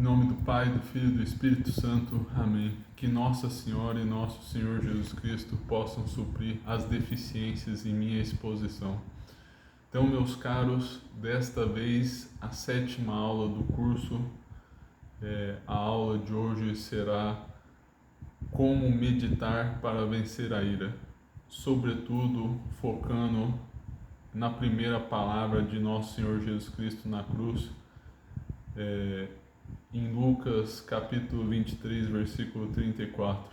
Em nome do Pai, do Filho e do Espírito Santo. Amém. Que Nossa Senhora e Nosso Senhor Jesus Cristo possam suprir as deficiências em minha exposição. Então, meus caros, desta vez a 7ª aula do curso, a aula de hoje será como meditar para vencer a ira, sobretudo focando na primeira palavra de Nosso Senhor Jesus Cristo na cruz, em Lucas capítulo 23, versículo 34.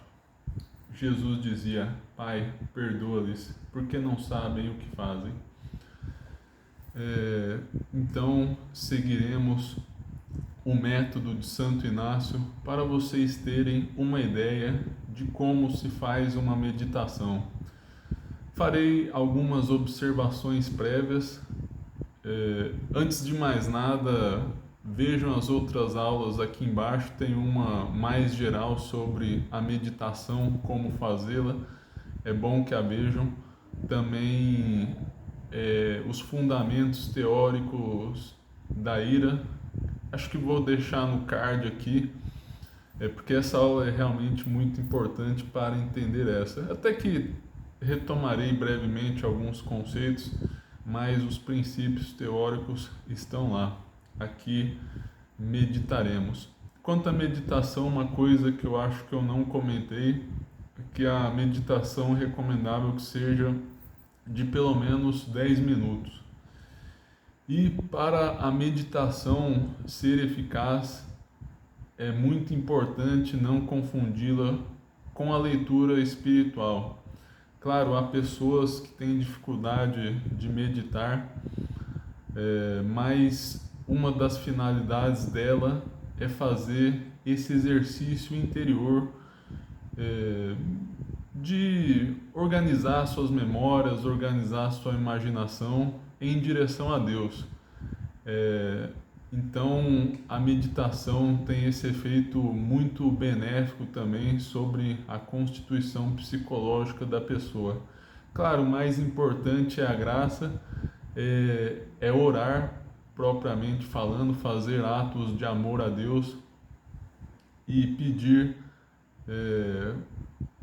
Jesus dizia: Pai, perdoa-lhes, porque não sabem o que fazem. Então, seguiremos o método de Santo Inácio para vocês terem uma ideia de como se faz uma meditação. Farei algumas observações prévias. Antes de mais nada, vejam as outras aulas aqui embaixo, tem uma mais geral sobre a meditação, como fazê-la. É bom que a vejam. Também os fundamentos teóricos da ira. Acho que vou deixar no card aqui, porque essa aula é realmente muito importante para entender essa. Até que retomarei brevemente alguns conceitos, mas os princípios teóricos estão lá. Aqui meditaremos. Quanto à meditação, uma coisa que eu acho que eu não comentei é que a meditação é recomendável que seja de pelo menos 10 minutos. E para a meditação ser eficaz, é muito importante não confundi-la com a leitura espiritual. Claro, há pessoas que têm dificuldade de meditar, mas uma das finalidades dela é fazer esse exercício interior, de organizar suas memórias, organizar sua imaginação em direção a Deus. Então, a meditação tem esse efeito muito benéfico também sobre a constituição psicológica da pessoa. Claro, o mais importante é a graça, é orar propriamente falando, fazer atos de amor a Deus e pedir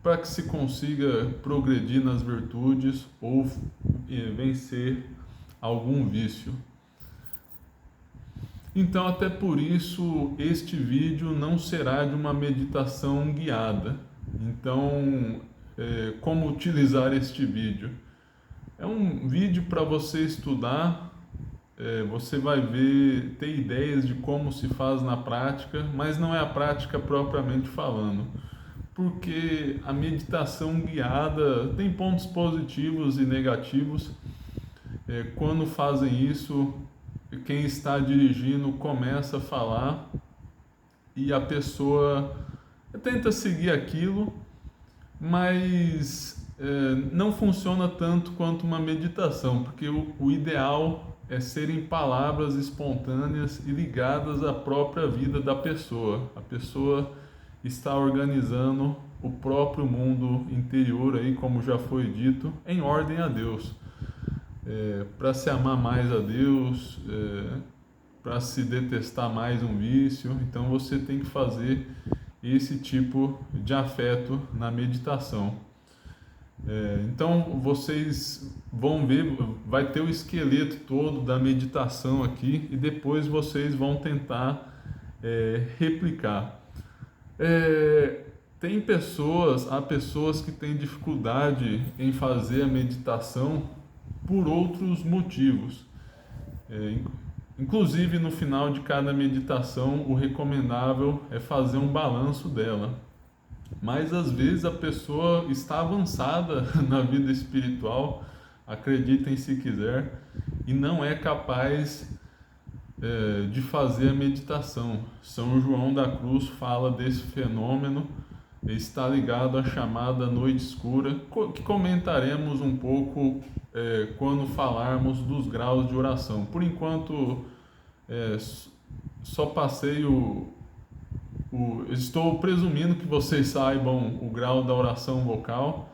para que se consiga progredir nas virtudes ou vencer algum vício. Então, até por isso, este vídeo não será de uma meditação guiada. Então, como utilizar este vídeo? É um vídeo para você estudar, você vai ter ideias de como se faz na prática, mas não é a prática propriamente falando. Porque a meditação guiada tem pontos positivos e negativos. Quando fazem isso, quem está dirigindo começa a falar e a pessoa tenta seguir aquilo, mas não funciona tanto quanto uma meditação, porque o ideal é serem palavras espontâneas e ligadas à própria vida da pessoa. A pessoa está organizando o próprio mundo interior, aí, como já foi dito, em ordem a Deus. Para se amar mais a Deus, para se detestar mais um vício. Então você tem que fazer esse tipo de afeto na meditação. Então vocês vão ver, vai ter o esqueleto todo da meditação aqui e depois vocês vão tentar replicar. Há pessoas que têm dificuldade em fazer a meditação por outros motivos. Inclusive, no final de cada meditação, o recomendável é fazer um balanço dela. Mas às vezes a pessoa está avançada na vida espiritual, acreditem se quiser, e não é capaz de fazer a meditação. São João da Cruz fala desse fenômeno, está ligado à chamada noite escura, que comentaremos um pouco quando falarmos dos graus de oração. Por enquanto, só passei estou presumindo que vocês saibam o grau da oração vocal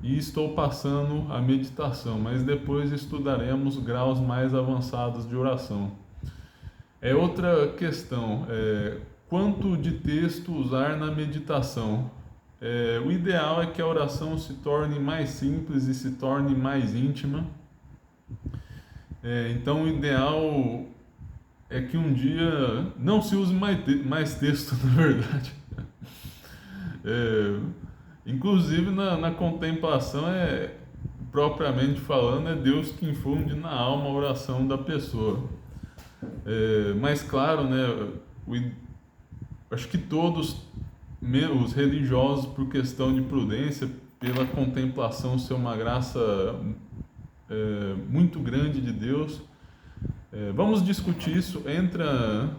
e estou passando a meditação, mas depois estudaremos graus mais avançados de oração. Outra questão, quanto de texto usar na meditação? O ideal é que a oração se torne mais simples e se torne mais íntima. Então, o ideal é que um dia não se use mais texto, na verdade. É, Inclusive na contemplação, propriamente falando, é Deus que infunde na alma a oração da pessoa. Mas claro, né, acho que todos, os religiosos, por questão de prudência, pela contemplação ser uma graça muito grande de Deus, vamos discutir isso. Entra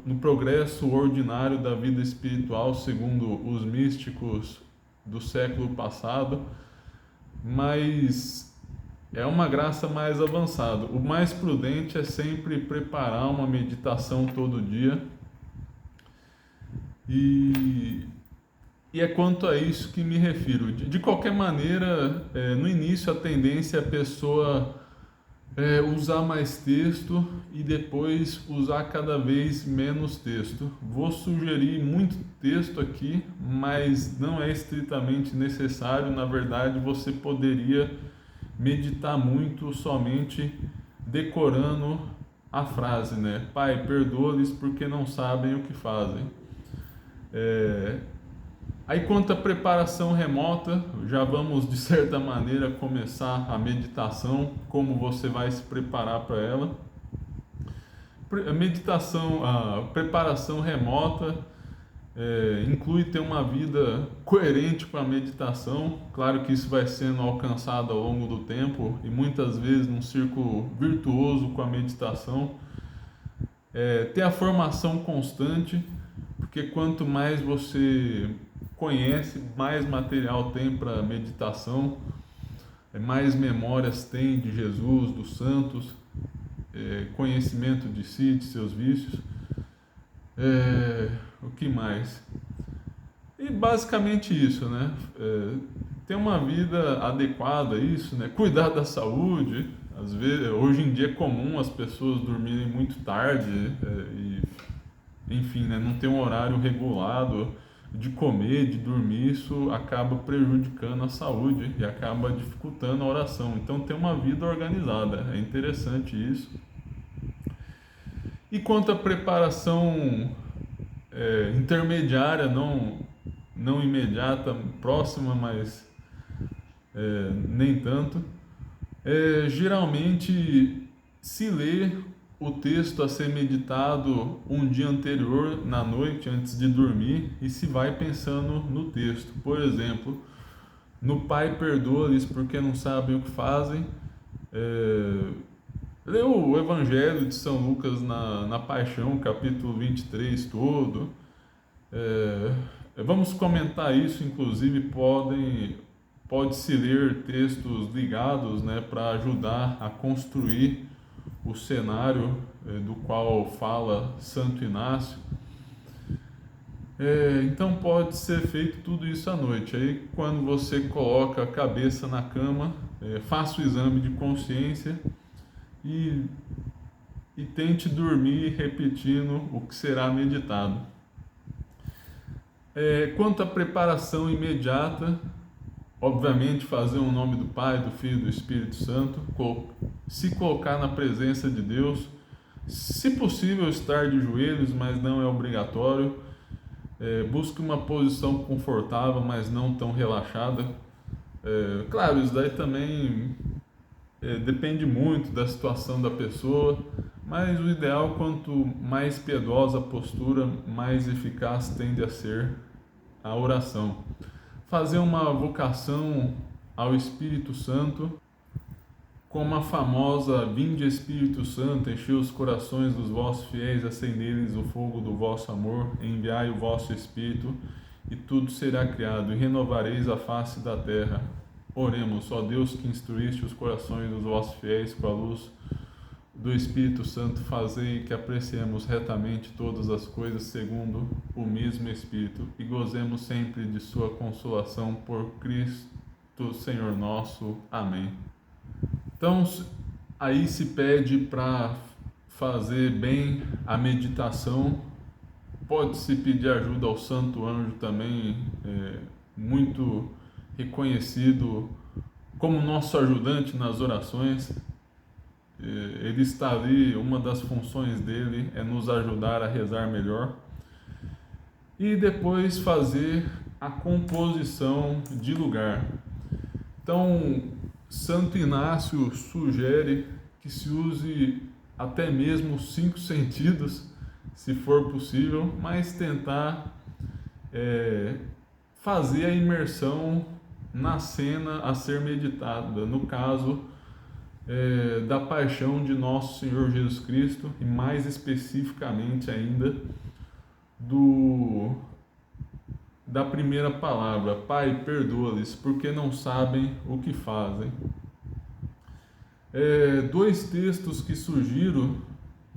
no progresso ordinário da vida espiritual, segundo os místicos do século passado, mas é uma graça mais avançada. O mais prudente é sempre preparar uma meditação todo dia, e é quanto a isso que me refiro. De qualquer maneira, no início a tendência é a pessoa usar mais texto e depois usar cada vez menos texto. Vou sugerir muito texto aqui, mas não é estritamente necessário. Na verdade, você poderia meditar muito somente decorando a frase, né? Pai, perdoa-lhes porque não sabem o que fazem. Aí, quanto à preparação remota, já vamos de certa maneira começar a meditação, como você vai se preparar para ela. A preparação remota inclui ter uma vida coerente com a meditação. Claro que isso vai sendo alcançado ao longo do tempo e muitas vezes num círculo virtuoso com a meditação. Ter a formação constante, porque quanto mais você conhece, mais material tem para meditação, mais memórias tem de Jesus, dos santos, conhecimento de si, de seus vícios. O que mais? E basicamente isso, né? Ter uma vida adequada a isso, né? Cuidar da saúde. Às vezes, hoje em dia é comum as pessoas dormirem muito tarde, enfim, né? Não ter um horário regulado de comer, de dormir. Isso acaba prejudicando a saúde e acaba dificultando a oração. Então, ter uma vida organizada, é interessante isso. E quanto à preparação intermediária, não imediata, próxima, mas nem tanto, geralmente se lê o texto a ser meditado um dia anterior, na noite, antes de dormir, e se vai pensando no texto. Por exemplo, no Pai, perdoa-lhes porque não sabem o que fazem. Lê o Evangelho de São Lucas na Paixão, capítulo 23 todo. Vamos comentar isso, inclusive pode-se ler textos ligados, né, para ajudar a construir o cenário do qual fala Santo Inácio. Então pode ser feito tudo isso à noite. Aí quando você coloca a cabeça na cama, faça o exame de consciência e tente dormir repetindo o que será meditado. Quanto à preparação imediata, obviamente fazer o nome do Pai, do Filho e do Espírito Santo, se colocar na presença de Deus, se possível estar de joelhos, mas não é obrigatório. Busque uma posição confortável, mas não tão relaxada. Claro, isso daí também depende muito da situação da pessoa, mas o ideal, quanto mais piedosa a postura, mais eficaz tende a ser a oração. Fazer uma vocação ao Espírito Santo, como a famosa Vinde Espírito Santo, enchei os corações dos vossos fiéis, acendei-lhes o fogo do vosso amor, enviai o vosso Espírito, e tudo será criado, e renovareis a face da terra. Oremos, ó Deus, que instruíste os corações dos vossos fiéis com a luz do Espírito Santo, fazei que apreciemos retamente todas as coisas segundo o mesmo Espírito e gozemos sempre de sua consolação por Cristo Senhor nosso. Amém. Então, aí se pede para fazer bem a meditação Pode-se pedir ajuda ao Santo Anjo também, muito reconhecido como nosso ajudante nas orações. Ele está ali, uma das funções dele é nos ajudar a rezar melhor. E depois fazer a composição de lugar. Então, Santo Inácio sugere que se use até mesmo 5 sentidos, se for possível, mas tentar fazer a imersão na cena a ser meditada, no caso da paixão de nosso Senhor Jesus Cristo, e mais especificamente ainda da primeira palavra: Pai, perdoa-lhes, porque não sabem o que fazem. 2 textos que sugiro,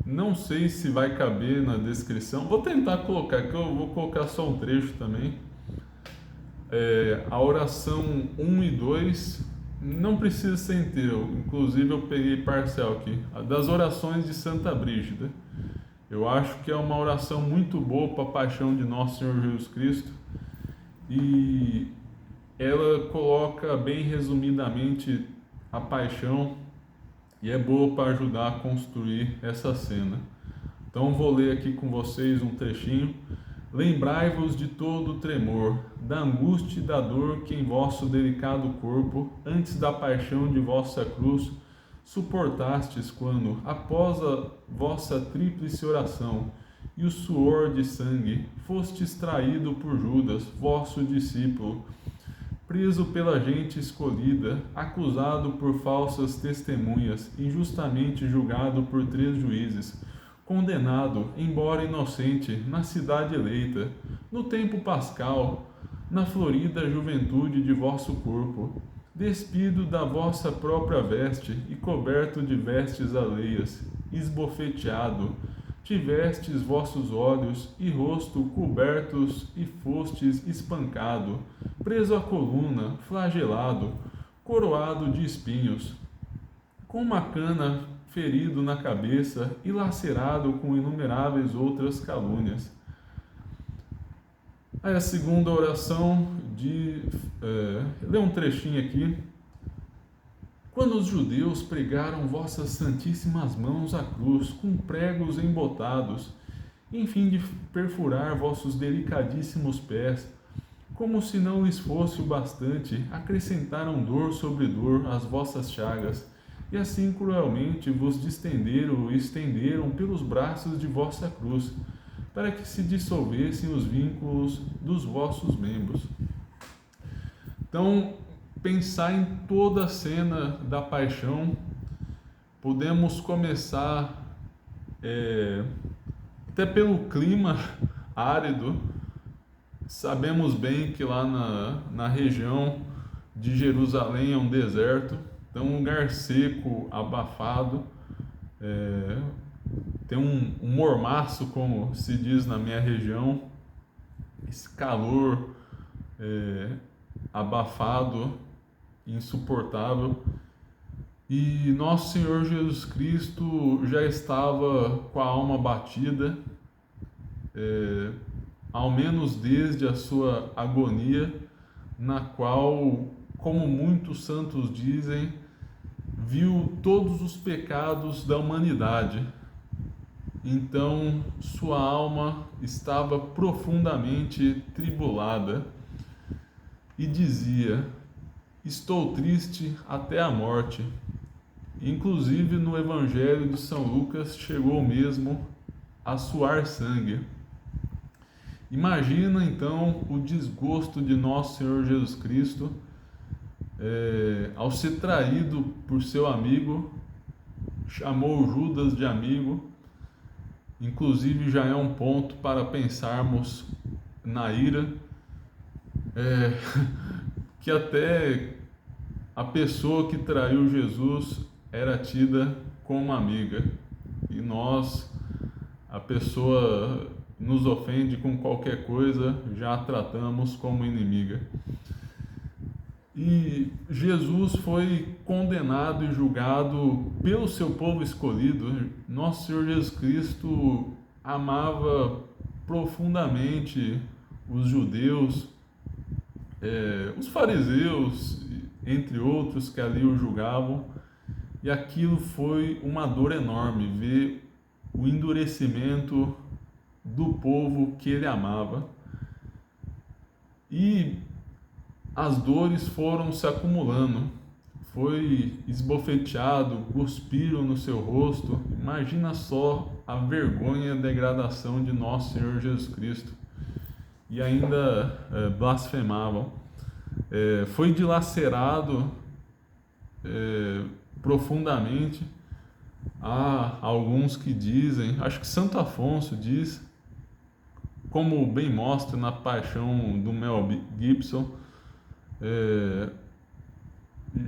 não sei se vai caber na descrição, vou tentar colocar, que eu vou colocar só um trecho também. A oração 1 e 2, não precisa ser inteiro, inclusive eu peguei parcial aqui, das orações de Santa Brígida. Eu acho que é uma oração muito boa para a paixão de nosso Senhor Jesus Cristo, e ela coloca bem resumidamente a paixão, e é boa para ajudar a construir essa cena. Então vou ler aqui com vocês um trechinho. Lembrai-vos de todo o tremor, da angústia e da dor que em vosso delicado corpo, antes da paixão de vossa cruz, suportastes quando, após a vossa tríplice oração e o suor de sangue, fostes traído por Judas, vosso discípulo, preso pela gente escolhida, acusado por falsas testemunhas, injustamente julgado por 3 juízes, condenado, embora inocente, na cidade eleita, no tempo pascal, na florida juventude de vosso corpo, despido da vossa própria veste e coberto de vestes alheias, esbofeteado, tivestes vossos olhos e rosto cobertos e fostes espancado, preso à coluna, flagelado, coroado de espinhos, com uma cana ferido na cabeça e lacerado com inumeráveis outras calúnias. Aí a segunda oração ler um trechinho aqui. Quando os judeus pregaram vossas santíssimas mãos à cruz, com pregos embotados, em fim de perfurar vossos delicadíssimos pés, como se não lhes fosse o bastante, acrescentaram dor sobre dor às vossas chagas, e assim cruelmente vos distenderam e estenderam pelos braços de vossa cruz, para que se dissolvessem os vínculos dos vossos membros. Então, pensar em toda a cena da paixão, podemos começar até pelo clima árido. Sabemos bem que lá na região de Jerusalém é um deserto, então um lugar seco, abafado, tem um mormaço, como se diz na minha região, esse calor abafado, insuportável. E nosso Senhor Jesus Cristo já estava com a alma batida, ao menos desde a sua agonia, na qual, como muitos santos dizem, viu todos os pecados da humanidade. Então, sua alma estava profundamente tribulada e dizia: estou triste até a morte. Inclusive no Evangelho de São Lucas chegou mesmo a suar sangue. Imagina então o desgosto de nosso Senhor Jesus Cristo ao ser traído por seu amigo, chamou Judas de amigo. Inclusive já é um ponto para pensarmos na ira, que até a pessoa que traiu Jesus era tida como amiga, e nós, a pessoa nos ofende com qualquer coisa, já a tratamos como inimiga. E Jesus foi condenado e julgado pelo seu povo escolhido. Nosso Senhor Jesus Cristo amava profundamente os judeus, os fariseus, entre outros, que ali o julgavam, e aquilo foi uma dor enorme, ver o endurecimento do povo que ele amava. E as dores foram se acumulando, foi esbofeteado, cuspiram no seu rosto. Imagina só a vergonha e a degradação de nosso Senhor Jesus Cristo. E ainda blasfemavam. Foi dilacerado profundamente. Há alguns que dizem, acho que Santo Afonso diz, como bem mostra na Paixão do Mel Gibson,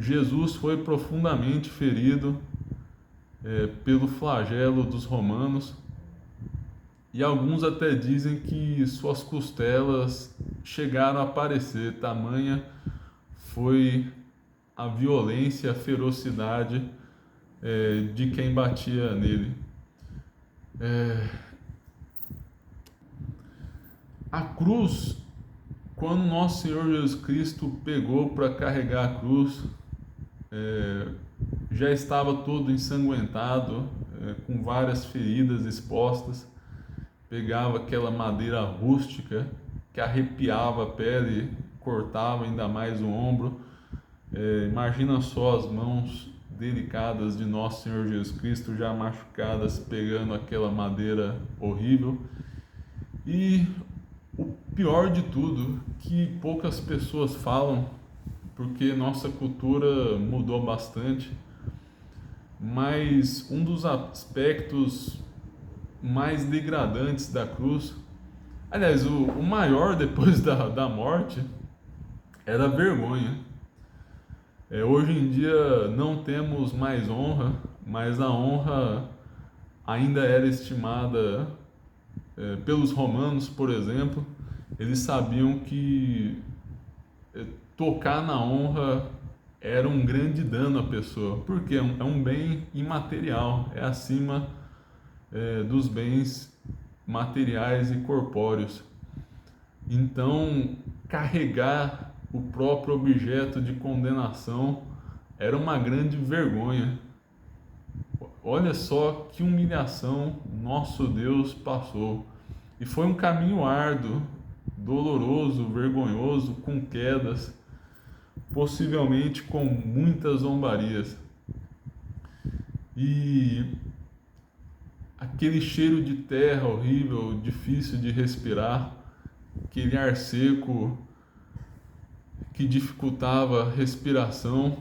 Jesus foi profundamente ferido pelo flagelo dos romanos, e alguns até dizem que suas costelas chegaram a aparecer, tamanha foi a violência, a ferocidade de quem batia nele. A cruz, quando nosso Senhor Jesus Cristo pegou para carregar a cruz, já estava todo ensanguentado, com várias feridas expostas. Pegava aquela madeira rústica que arrepiava a pele, cortava ainda mais o ombro. Imagina só as mãos delicadas de nosso Senhor Jesus Cristo, já machucadas, pegando aquela madeira horrível. E o pior de tudo, que poucas pessoas falam, porque nossa cultura mudou bastante, mas um dos aspectos mais degradantes da cruz, aliás, o maior depois da morte, era a vergonha. Hoje em dia não temos mais honra, mas a honra ainda era estimada pelos romanos, por exemplo. Eles sabiam que tocar na honra era um grande dano à pessoa, porque é um bem imaterial, é acima dos bens materiais e corpóreos. Então, carregar o próprio objeto de condenação era uma grande vergonha. Olha só que humilhação nosso Deus passou. E foi um caminho árduo, doloroso, vergonhoso, com quedas, possivelmente com muitas zombarias. E aquele cheiro de terra horrível, difícil de respirar, aquele ar seco que dificultava a respiração,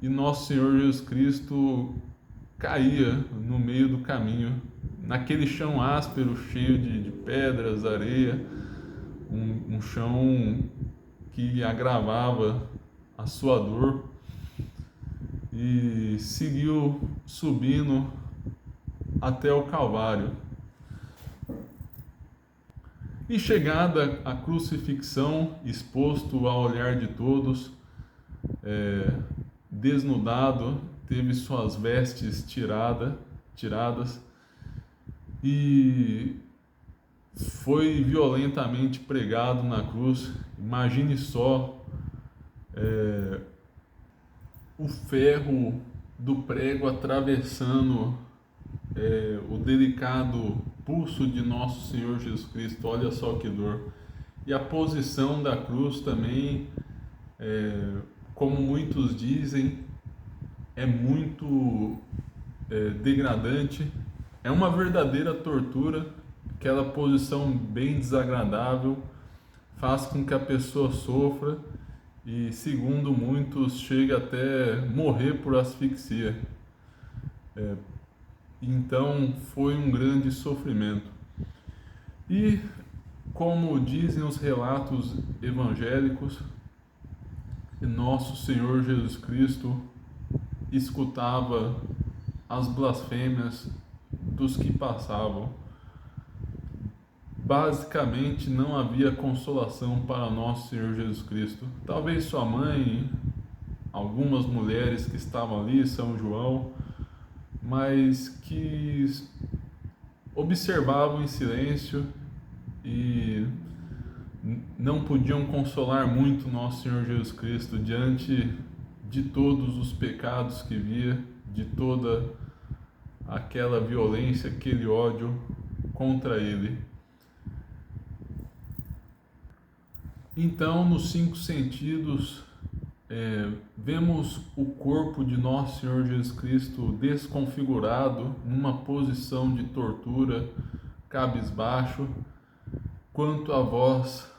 e nosso Senhor Jesus Cristo caía no meio do caminho, naquele chão áspero, cheio de pedras, areia, um chão que agravava a sua dor, e seguiu subindo até o Calvário. E chegada a crucifixão, exposto ao olhar de todos, desnudado, teve suas vestes tiradas e foi violentamente pregado na cruz. Imagine só o ferro do prego atravessando o delicado pulso de nosso Senhor Jesus Cristo. Olha só que dor. E a posição da cruz também, como muitos dizem, é muito degradante. É uma verdadeira tortura. Aquela posição bem desagradável faz com que a pessoa sofra e, segundo muitos, chega até morrer por asfixia. Então foi um grande sofrimento. E, como dizem os relatos evangélicos, nosso Senhor Jesus Cristo escutava as blasfêmias dos que passavam. Basicamente não havia consolação para nosso Senhor Jesus Cristo. Talvez sua mãe, algumas mulheres que estavam ali, São João, mas que observavam em silêncio e não podiam consolar muito nosso Senhor Jesus Cristo diante de todos os pecados que via, de toda aquela violência, aquele ódio contra ele. Então, nos 5 sentidos, vemos o corpo de nosso Senhor Jesus Cristo desconfigurado, numa posição de tortura, cabisbaixo. Quanto a vós,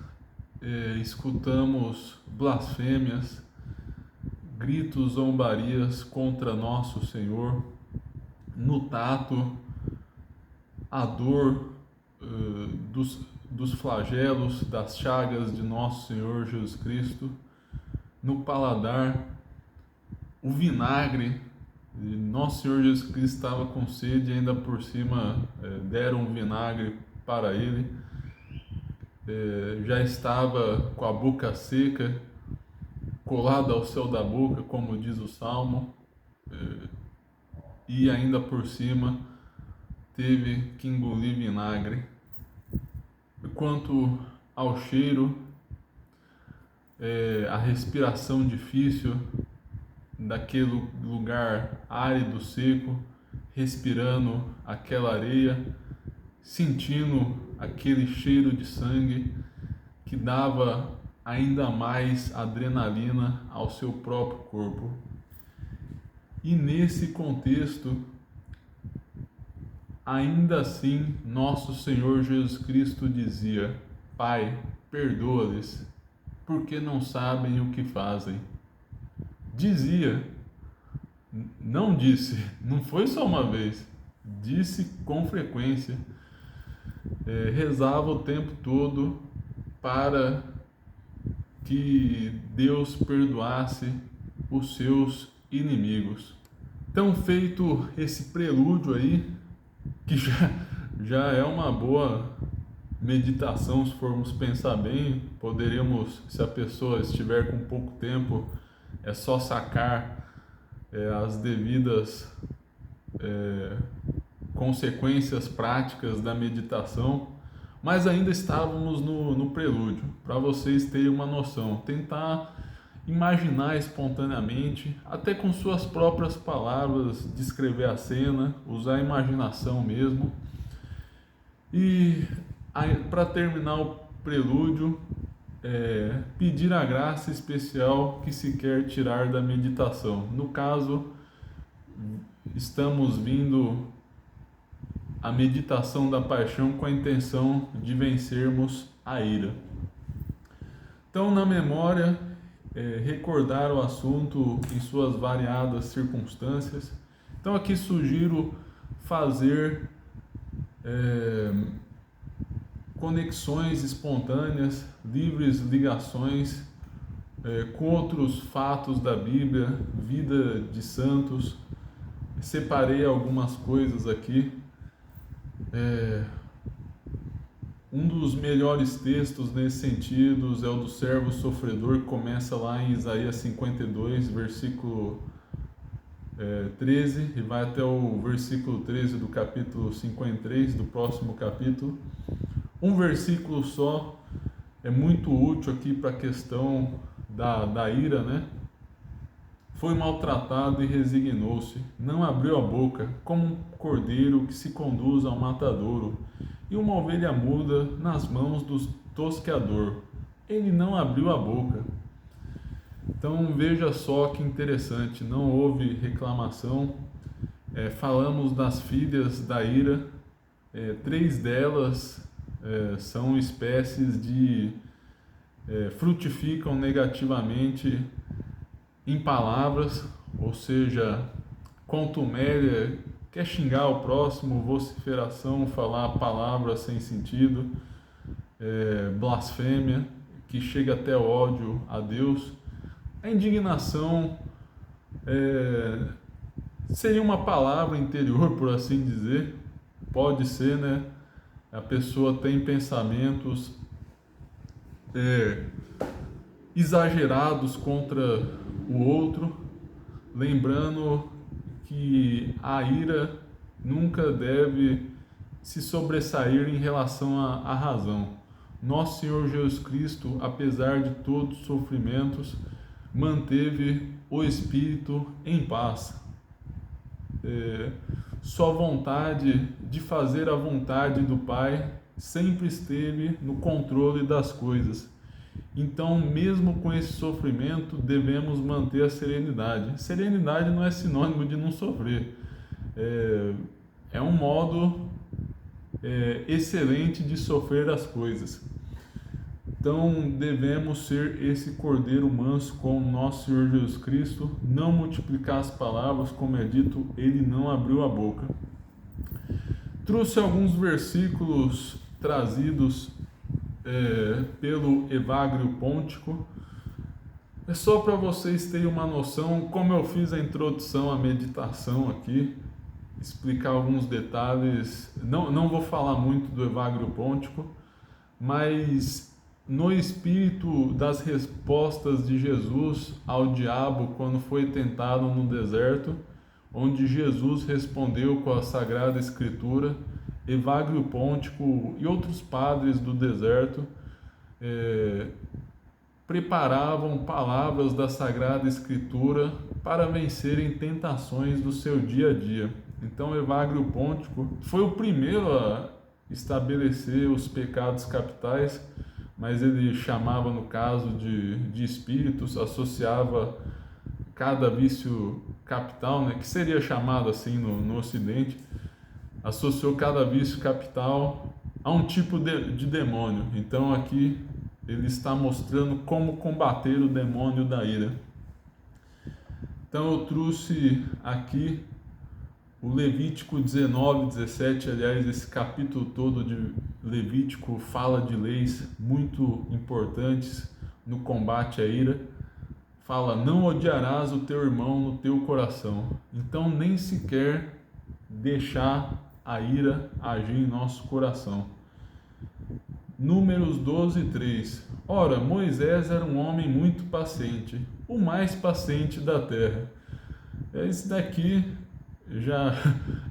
escutamos blasfêmias, gritos, zombarias contra nosso Senhor. No tato, a dor dos flagelos, das chagas de nosso Senhor Jesus Cristo. No paladar, o vinagre. Nosso Senhor Jesus Cristo estava com sede e ainda por cima deram um vinagre para ele. Já estava com a boca seca, colada ao céu da boca, como diz o Salmo, e ainda por cima teve que engolir vinagre. Quanto ao cheiro, a respiração difícil daquele lugar árido, seco, respirando aquela areia, sentindo aquele cheiro de sangue que dava ainda mais adrenalina ao seu próprio corpo. E nesse contexto, ainda assim, nosso Senhor Jesus Cristo dizia: Pai, perdoa-lhes, porque não sabem o que fazem. Dizia, não disse, não foi só uma vez, disse com frequência. Rezava o tempo todo para que Deus perdoasse os seus inimigos. Então, feito esse prelúdio aí, que já é uma boa meditação, se formos pensar bem, poderíamos, se a pessoa estiver com pouco tempo, é só sacar as devidas consequências práticas da meditação, mas ainda estávamos no prelúdio, para vocês terem uma noção, tentar imaginar espontaneamente, até com suas próprias palavras, descrever a cena, usar a imaginação mesmo. E para terminar o prelúdio, pedir a graça especial que se quer tirar da meditação. No caso, estamos vindo a meditação da paixão com a intenção de vencermos a ira. Então, na memória, recordar o assunto em suas variadas circunstâncias. Então, aqui sugiro fazer conexões espontâneas, livres ligações com outros fatos da Bíblia, vida de santos. Separei algumas coisas aqui. Um dos melhores textos nesse sentido é o do servo sofredor, que começa lá em Isaías 52, versículo 13, e vai até o versículo 13 do capítulo 53, do próximo capítulo. Um versículo só é muito útil aqui para a questão da ira, né? Foi maltratado e resignou-se, não abriu a boca, como um cordeiro que se conduz ao matadouro, e uma ovelha muda nas mãos do tosqueador. Ele não abriu a boca. Então veja só que interessante, não houve reclamação. Falamos das filhas da ira, 3 delas são espécies de frutificam negativamente em palavras, ou seja, contumélia, quer xingar o próximo, vociferação, falar palavras sem sentido, blasfêmia, que chega até ódio a Deus. A indignação seria uma palavra interior, por assim dizer, pode ser, né? A pessoa tem pensamentos exagerados contra o outro, lembrando que a ira nunca deve se sobressair em relação à razão. Nosso Senhor Jesus Cristo, apesar de todos os sofrimentos, manteve o espírito em paz. Sua vontade de fazer a vontade do Pai sempre esteve no controle das coisas. Então, mesmo com esse sofrimento, devemos manter a serenidade. Serenidade não é sinônimo de não sofrer. É um modo excelente de sofrer as coisas. Então, devemos ser esse cordeiro manso com o nosso Senhor Jesus Cristo, não multiplicar as palavras, como é dito, ele não abriu a boca. Trouxe alguns versículos trazidos pelo Evagrio Pontico. É só para vocês terem uma noção, como eu fiz a introdução à meditação aqui, explicar alguns detalhes. Não vou falar muito do Evagrio Pontico, mas no espírito das respostas de Jesus ao diabo quando foi tentado no deserto, onde Jesus respondeu com a Sagrada Escritura, Evagrio Pontico e outros padres do deserto preparavam palavras da Sagrada Escritura para vencerem tentações do seu dia a dia. Então, Evagrio Pontico foi o primeiro a estabelecer os pecados capitais, mas ele chamava, no caso de espíritos, associava cada vício capital, que seria chamado assim no Ocidente, associou cada vício capital a um tipo de demônio. Então aqui ele está mostrando como combater o demônio da ira. Então eu trouxe aqui o Levítico 19, 17, aliás, esse capítulo todo de Levítico fala de leis muito importantes no combate à ira. Fala, não odiarás o teu irmão no teu coração. Então nem sequer deixar a ira agir em nosso coração. Números 12, 3. Ora, Moisés era um homem muito paciente, o mais paciente da terra. Esse daqui já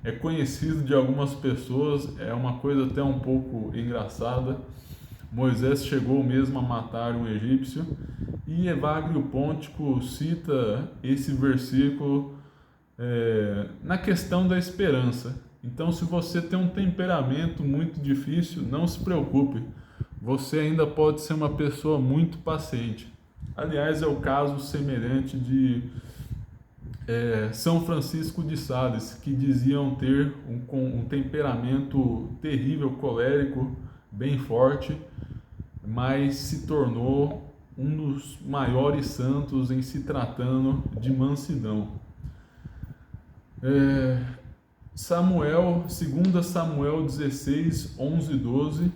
é conhecido de algumas pessoas, é uma coisa até um pouco engraçada. Moisés chegou mesmo a matar um egípcio, e Evagrio Pontico cita esse versículo na questão da esperança. Então, se você tem um temperamento muito difícil, não se preocupe, você ainda pode ser uma pessoa muito paciente. Aliás, é o caso semelhante de São Francisco de Sales, que diziam ter um temperamento terrível, colérico, bem forte, mas se tornou um dos maiores santos em se tratando de mansidão. Samuel, 2 Samuel 16, 11 e 12.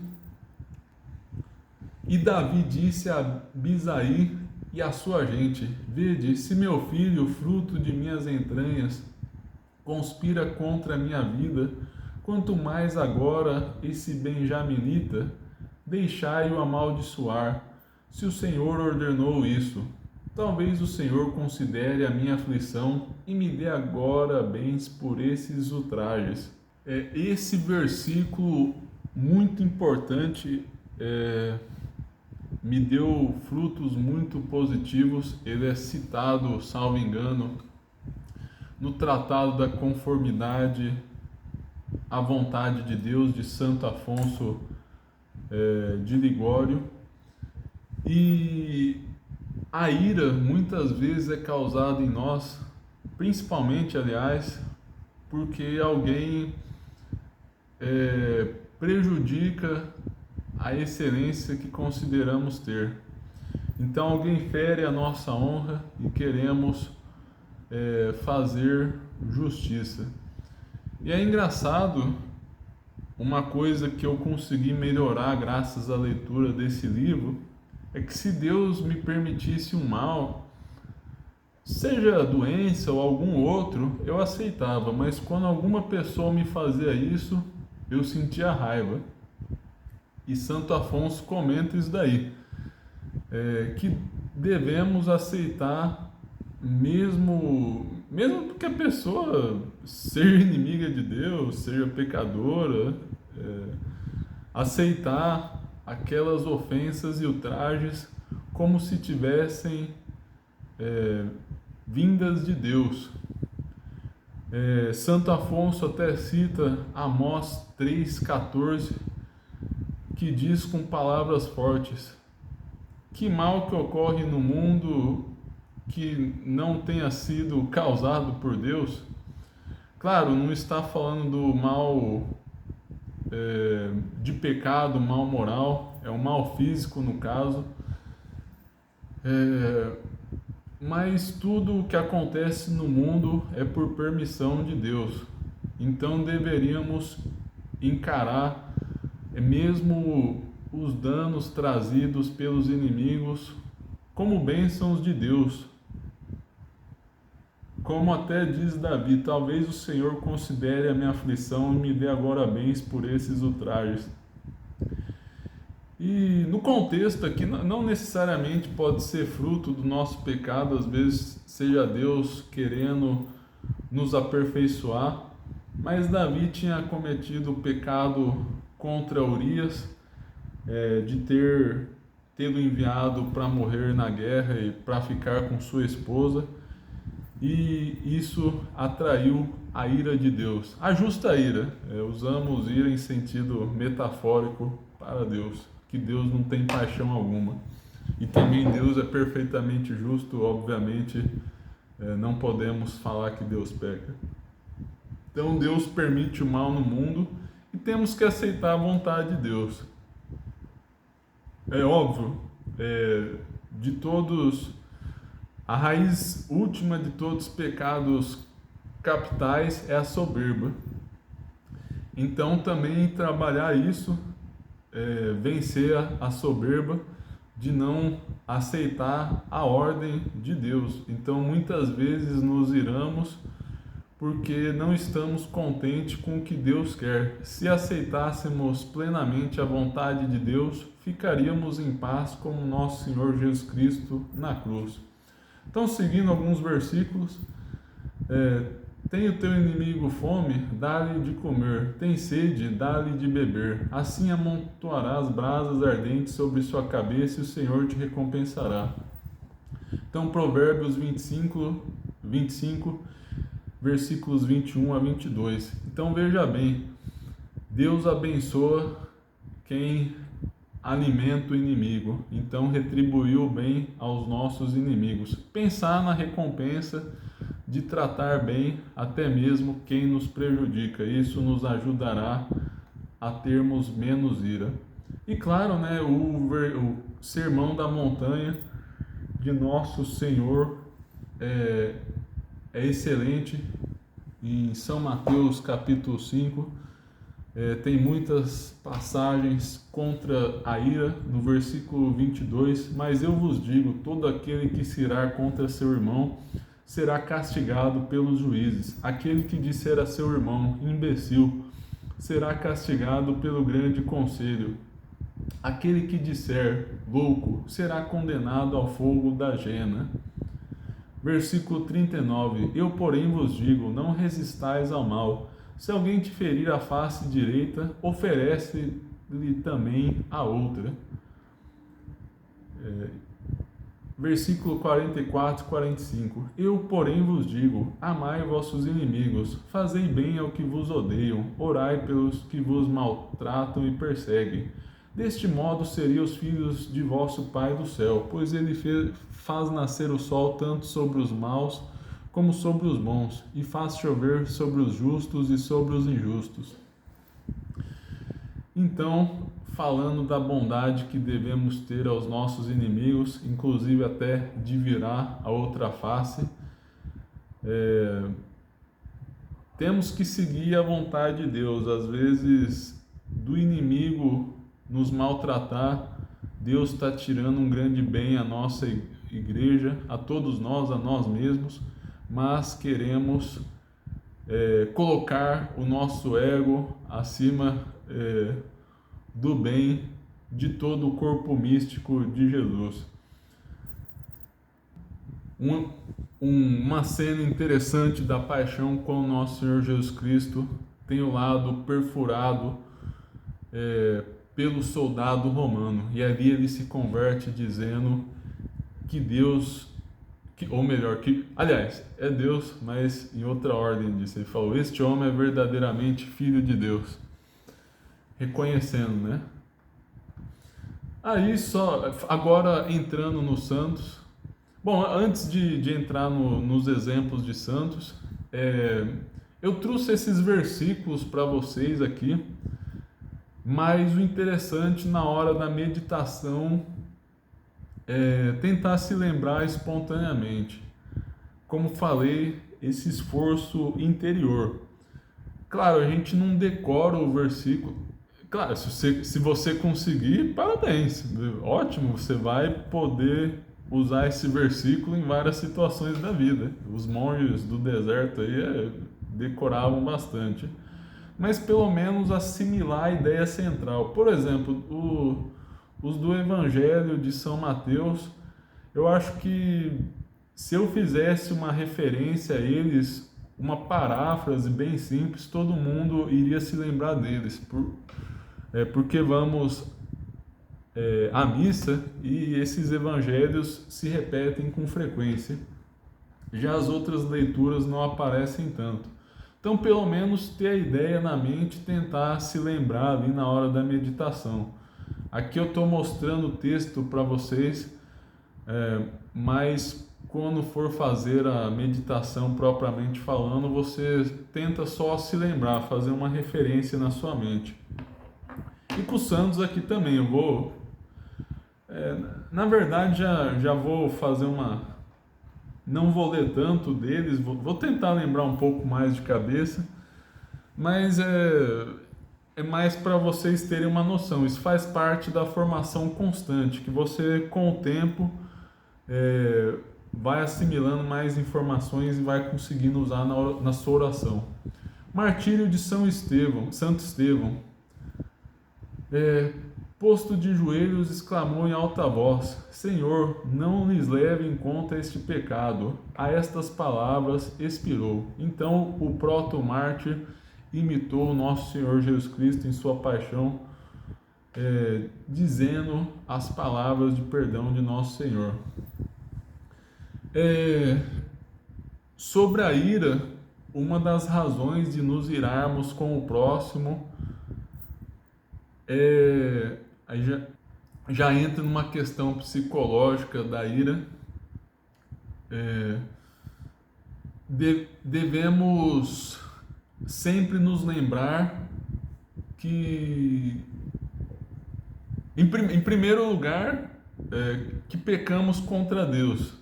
E Davi disse a Abisai e a sua gente: vede, se meu filho, fruto de minhas entranhas, conspira contra a minha vida, quanto mais agora esse benjaminita, deixai-o amaldiçoar, se o Senhor ordenou isso. Talvez o Senhor considere a minha aflição e me dê agora bens por esses ultrajes. Esse versículo muito importante me deu frutos muito positivos. Ele é citado, salvo engano, no Tratado da Conformidade à Vontade de Deus de Santo Afonso de Ligório. E a ira muitas vezes é causada em nós, principalmente, aliás, porque alguém prejudica a excelência que consideramos ter. Então alguém fere a nossa honra e queremos fazer justiça. E é engraçado, uma coisa que eu consegui melhorar graças à leitura desse livro, é que se Deus me permitisse um mal, seja doença ou algum outro, eu aceitava, mas quando alguma pessoa me fazia isso, eu sentia raiva. E Santo Afonso comenta isso daí, que devemos aceitar mesmo que a pessoa seja inimiga de Deus, seja pecadora, aceitar aquelas ofensas e ultrajes como se tivessem vindas de Deus. Santo Afonso até cita Amós 3,14, que diz com palavras fortes: que mal que ocorre no mundo que não tenha sido causado por Deus. Claro, não está falando do mal de pecado, mal moral, é um mal físico no caso, mas tudo o que acontece no mundo é por permissão de Deus. Então deveríamos encarar mesmo os danos trazidos pelos inimigos como bênçãos de Deus. Como até diz Davi: talvez o Senhor considere a minha aflição e me dê agora bens por esses ultrajes. E no contexto aqui, não necessariamente pode ser fruto do nosso pecado, às vezes seja Deus querendo nos aperfeiçoar, mas Davi tinha cometido o pecado contra Urias, de ter tê-lo enviado para morrer na guerra e para ficar com sua esposa, e isso atraiu a ira de Deus, a justa ira. Usamos ira em sentido metafórico para Deus, que Deus não tem paixão alguma, e também Deus é perfeitamente justo, obviamente não podemos falar que Deus peca. Então Deus permite o mal no mundo e temos que aceitar a vontade de Deus. É óbvio, de todos, a raiz última de todos os pecados capitais é a soberba. Então também trabalhar isso, vencer a soberba de não aceitar a ordem de Deus. Então muitas vezes nos iramos porque não estamos contentes com o que Deus quer. Se aceitássemos plenamente a vontade de Deus, ficaríamos em paz como nosso Senhor Jesus Cristo na cruz. Então, seguindo alguns versículos, tem o teu inimigo fome, dá-lhe de comer, tem sede, dá-lhe de beber. Assim amontoarás brasas ardentes sobre sua cabeça e o Senhor te recompensará. Então, Provérbios 25, versículos 21 a 22. Então, veja bem, Deus abençoa quem alimenta o inimigo, então retribuiu o bem aos nossos inimigos. Pensar na recompensa de tratar bem até mesmo quem nos prejudica, isso nos ajudará a termos menos ira. E claro, o sermão da montanha de nosso Senhor é excelente. Em São Mateus capítulo 5, tem muitas passagens contra a ira, no versículo 22, mas eu vos digo, todo aquele que se irar contra seu irmão será castigado pelos juízes. Aquele que disser a seu irmão, imbecil, será castigado pelo grande conselho. Aquele que disser, louco, será condenado ao fogo da jena. Versículo 39, eu porém vos digo, não resistais ao mal. Se alguém te ferir a face direita, oferece-lhe também a outra. Versículo 44 e 45. Eu, porém, vos digo, amai vossos inimigos, fazei bem ao que vos odeiam, orai pelos que vos maltratam e perseguem. Deste modo seriam os filhos de vosso Pai do céu, pois ele faz nascer o sol tanto sobre os maus como sobre os bons, e faz chover sobre os justos e sobre os injustos. Então, falando da bondade que devemos ter aos nossos inimigos, inclusive até de virar a outra face, temos que seguir a vontade de Deus. Às vezes, do inimigo nos maltratar, Deus está tirando um grande bem à nossa igreja, a todos nós, a nós mesmos, mas queremos colocar o nosso ego acima do bem de todo o corpo místico de Jesus. Uma cena interessante da paixão com o nosso Senhor Jesus Cristo tem o lado perfurado pelo soldado romano. E ali ele se converte dizendo que Deus, ou melhor, aliás, é Deus, mas em outra ordem disso. Ele falou: este homem é verdadeiramente filho de Deus. Reconhecendo, né? Aí só, agora entrando nos santos. Bom, antes de entrar nos exemplos de santos, eu trouxe esses versículos para vocês aqui, mas o interessante na hora da meditação é tentar se lembrar espontaneamente. Como falei, esse esforço interior. Claro, a gente não decora o versículo. Claro, se você conseguir, parabéns, ótimo, você vai poder usar esse versículo em várias situações da vida. Os monges do deserto aí decoravam bastante. Mas pelo menos assimilar a ideia central. Por exemplo, os do Evangelho de São Mateus, eu acho que se eu fizesse uma referência a eles, uma paráfrase bem simples, todo mundo iria se lembrar deles. Porque vamos à missa e esses evangelhos se repetem com frequência. Já as outras leituras não aparecem tanto. Então, pelo menos ter a ideia na mente e tentar se lembrar ali na hora da meditação. Aqui eu estou mostrando o texto para vocês, mas quando for fazer a meditação propriamente falando, você tenta só se lembrar, fazer uma referência na sua mente. E com os santos aqui também, eu vou... na verdade, já vou fazer uma... Não vou ler tanto deles, vou tentar lembrar um pouco mais de cabeça, mas é mais para vocês terem uma noção. Isso faz parte da formação constante, que você, com o tempo, vai assimilando mais informações e vai conseguindo usar na sua oração. Martírio de Santo Estevão. Posto de joelhos, exclamou em alta voz: Senhor, não lhes leve em conta este pecado. A estas palavras expirou. Então o proto-mártir imitou o nosso Senhor Jesus Cristo em sua paixão, dizendo as palavras de perdão de nosso Senhor. Sobre a ira, uma das razões de nos irarmos com o próximo aí já entra numa questão psicológica da ira. Devemos sempre nos lembrar que, em primeiro lugar, que pecamos contra Deus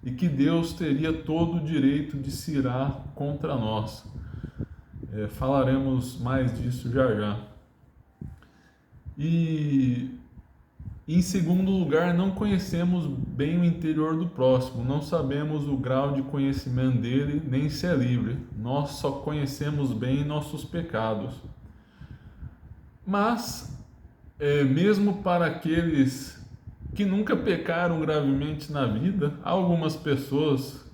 e que Deus teria todo o direito de se irar contra nós. Falaremos mais disso já já. E, em segundo lugar, não conhecemos bem o interior do próximo, não sabemos o grau de conhecimento dele, nem se é livre. Nós só conhecemos bem nossos pecados. Mas, mesmo para aqueles que nunca pecaram gravemente na vida, há algumas pessoas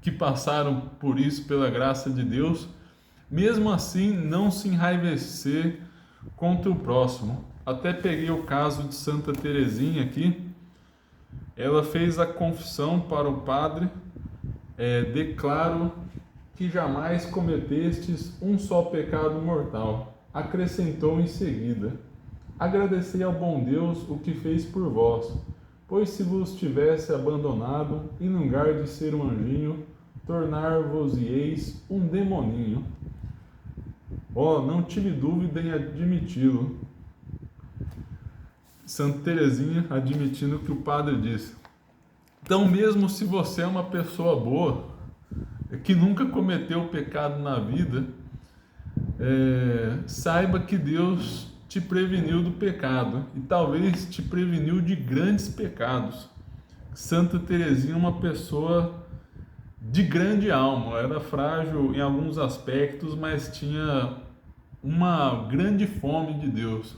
que passaram por isso pela graça de Deus, mesmo assim não se enraivecer contra o próximo. Até peguei o caso de Santa Teresinha aqui. Ela fez a confissão para o padre: declaro que jamais cometestes um só pecado mortal. Acrescentou em seguida: agradecei ao bom Deus o que fez por vós, pois se vos tivesse abandonado, em lugar de ser um anjinho, tornar-vos-eis um demoninho. Não tive dúvida em admiti-lo. Santa Teresinha admitindo o que o padre disse. Então, mesmo se você é uma pessoa boa, que nunca cometeu pecado na vida, saiba que Deus te preveniu do pecado e talvez te preveniu de grandes pecados. Santa Teresinha é uma pessoa de grande alma, era frágil em alguns aspectos, mas tinha uma grande fome de Deus.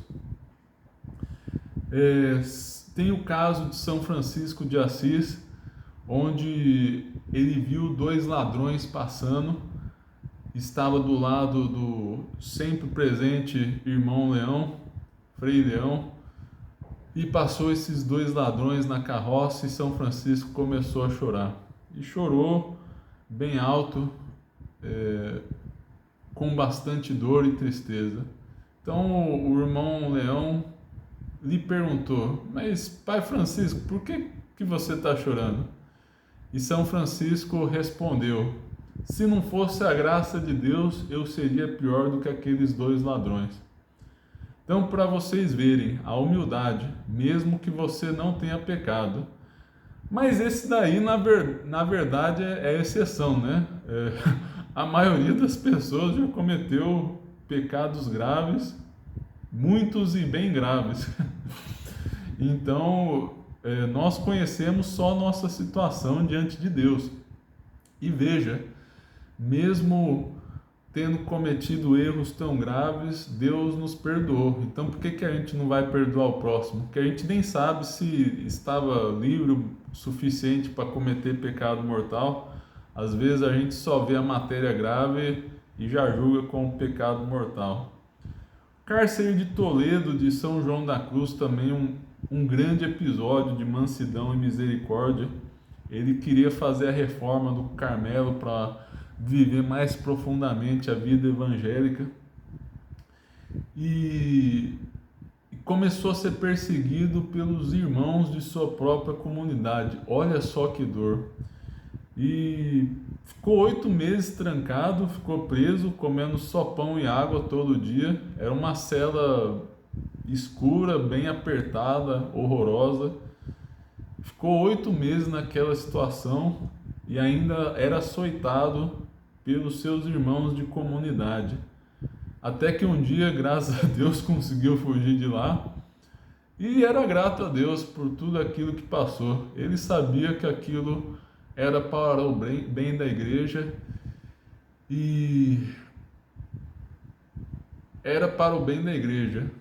Tem o caso de São Francisco de Assis, onde ele viu 2 ladrões passando estava do lado do sempre presente irmão Leão, Frei Leão, e passou esses dois ladrões na carroça e São Francisco começou a chorar. E chorou bem alto, com bastante dor e tristeza. Então o irmão Leão lhe perguntou: mas Pai Francisco, por que você está chorando? E São Francisco respondeu: se não fosse a graça de Deus, eu seria pior do que aqueles dois ladrões. Então, para vocês verem a humildade, mesmo que você não tenha pecado. Mas esse daí, na verdade, é exceção, né? A maioria das pessoas já cometeu pecados graves, muitos e bem graves. Então, nós conhecemos só nossa situação diante de Deus. E veja, mesmo tendo cometido erros tão graves, Deus nos perdoou. Então, por que a gente não vai perdoar o próximo? Porque a gente nem sabe se estava livre o suficiente para cometer pecado mortal. Às vezes a gente só vê a matéria grave e já julga como pecado mortal. Cárcere de Toledo, de São João da Cruz, também um grande episódio de mansidão e misericórdia. Ele queria fazer a reforma do Carmelo para viver mais profundamente a vida evangélica e começou a ser perseguido pelos irmãos de sua própria comunidade. Olha só que dor. E ficou 8 meses trancado, ficou preso, comendo só pão e água todo dia. Era uma cela escura, bem apertada, horrorosa. Ficou 8 meses naquela situação e ainda era açoitado pelos seus irmãos de comunidade. Até que um dia, graças a Deus, conseguiu fugir de lá e era grato a Deus por tudo aquilo que passou. Ele sabia que aquilo era para o bem da igreja e era para o bem da igreja.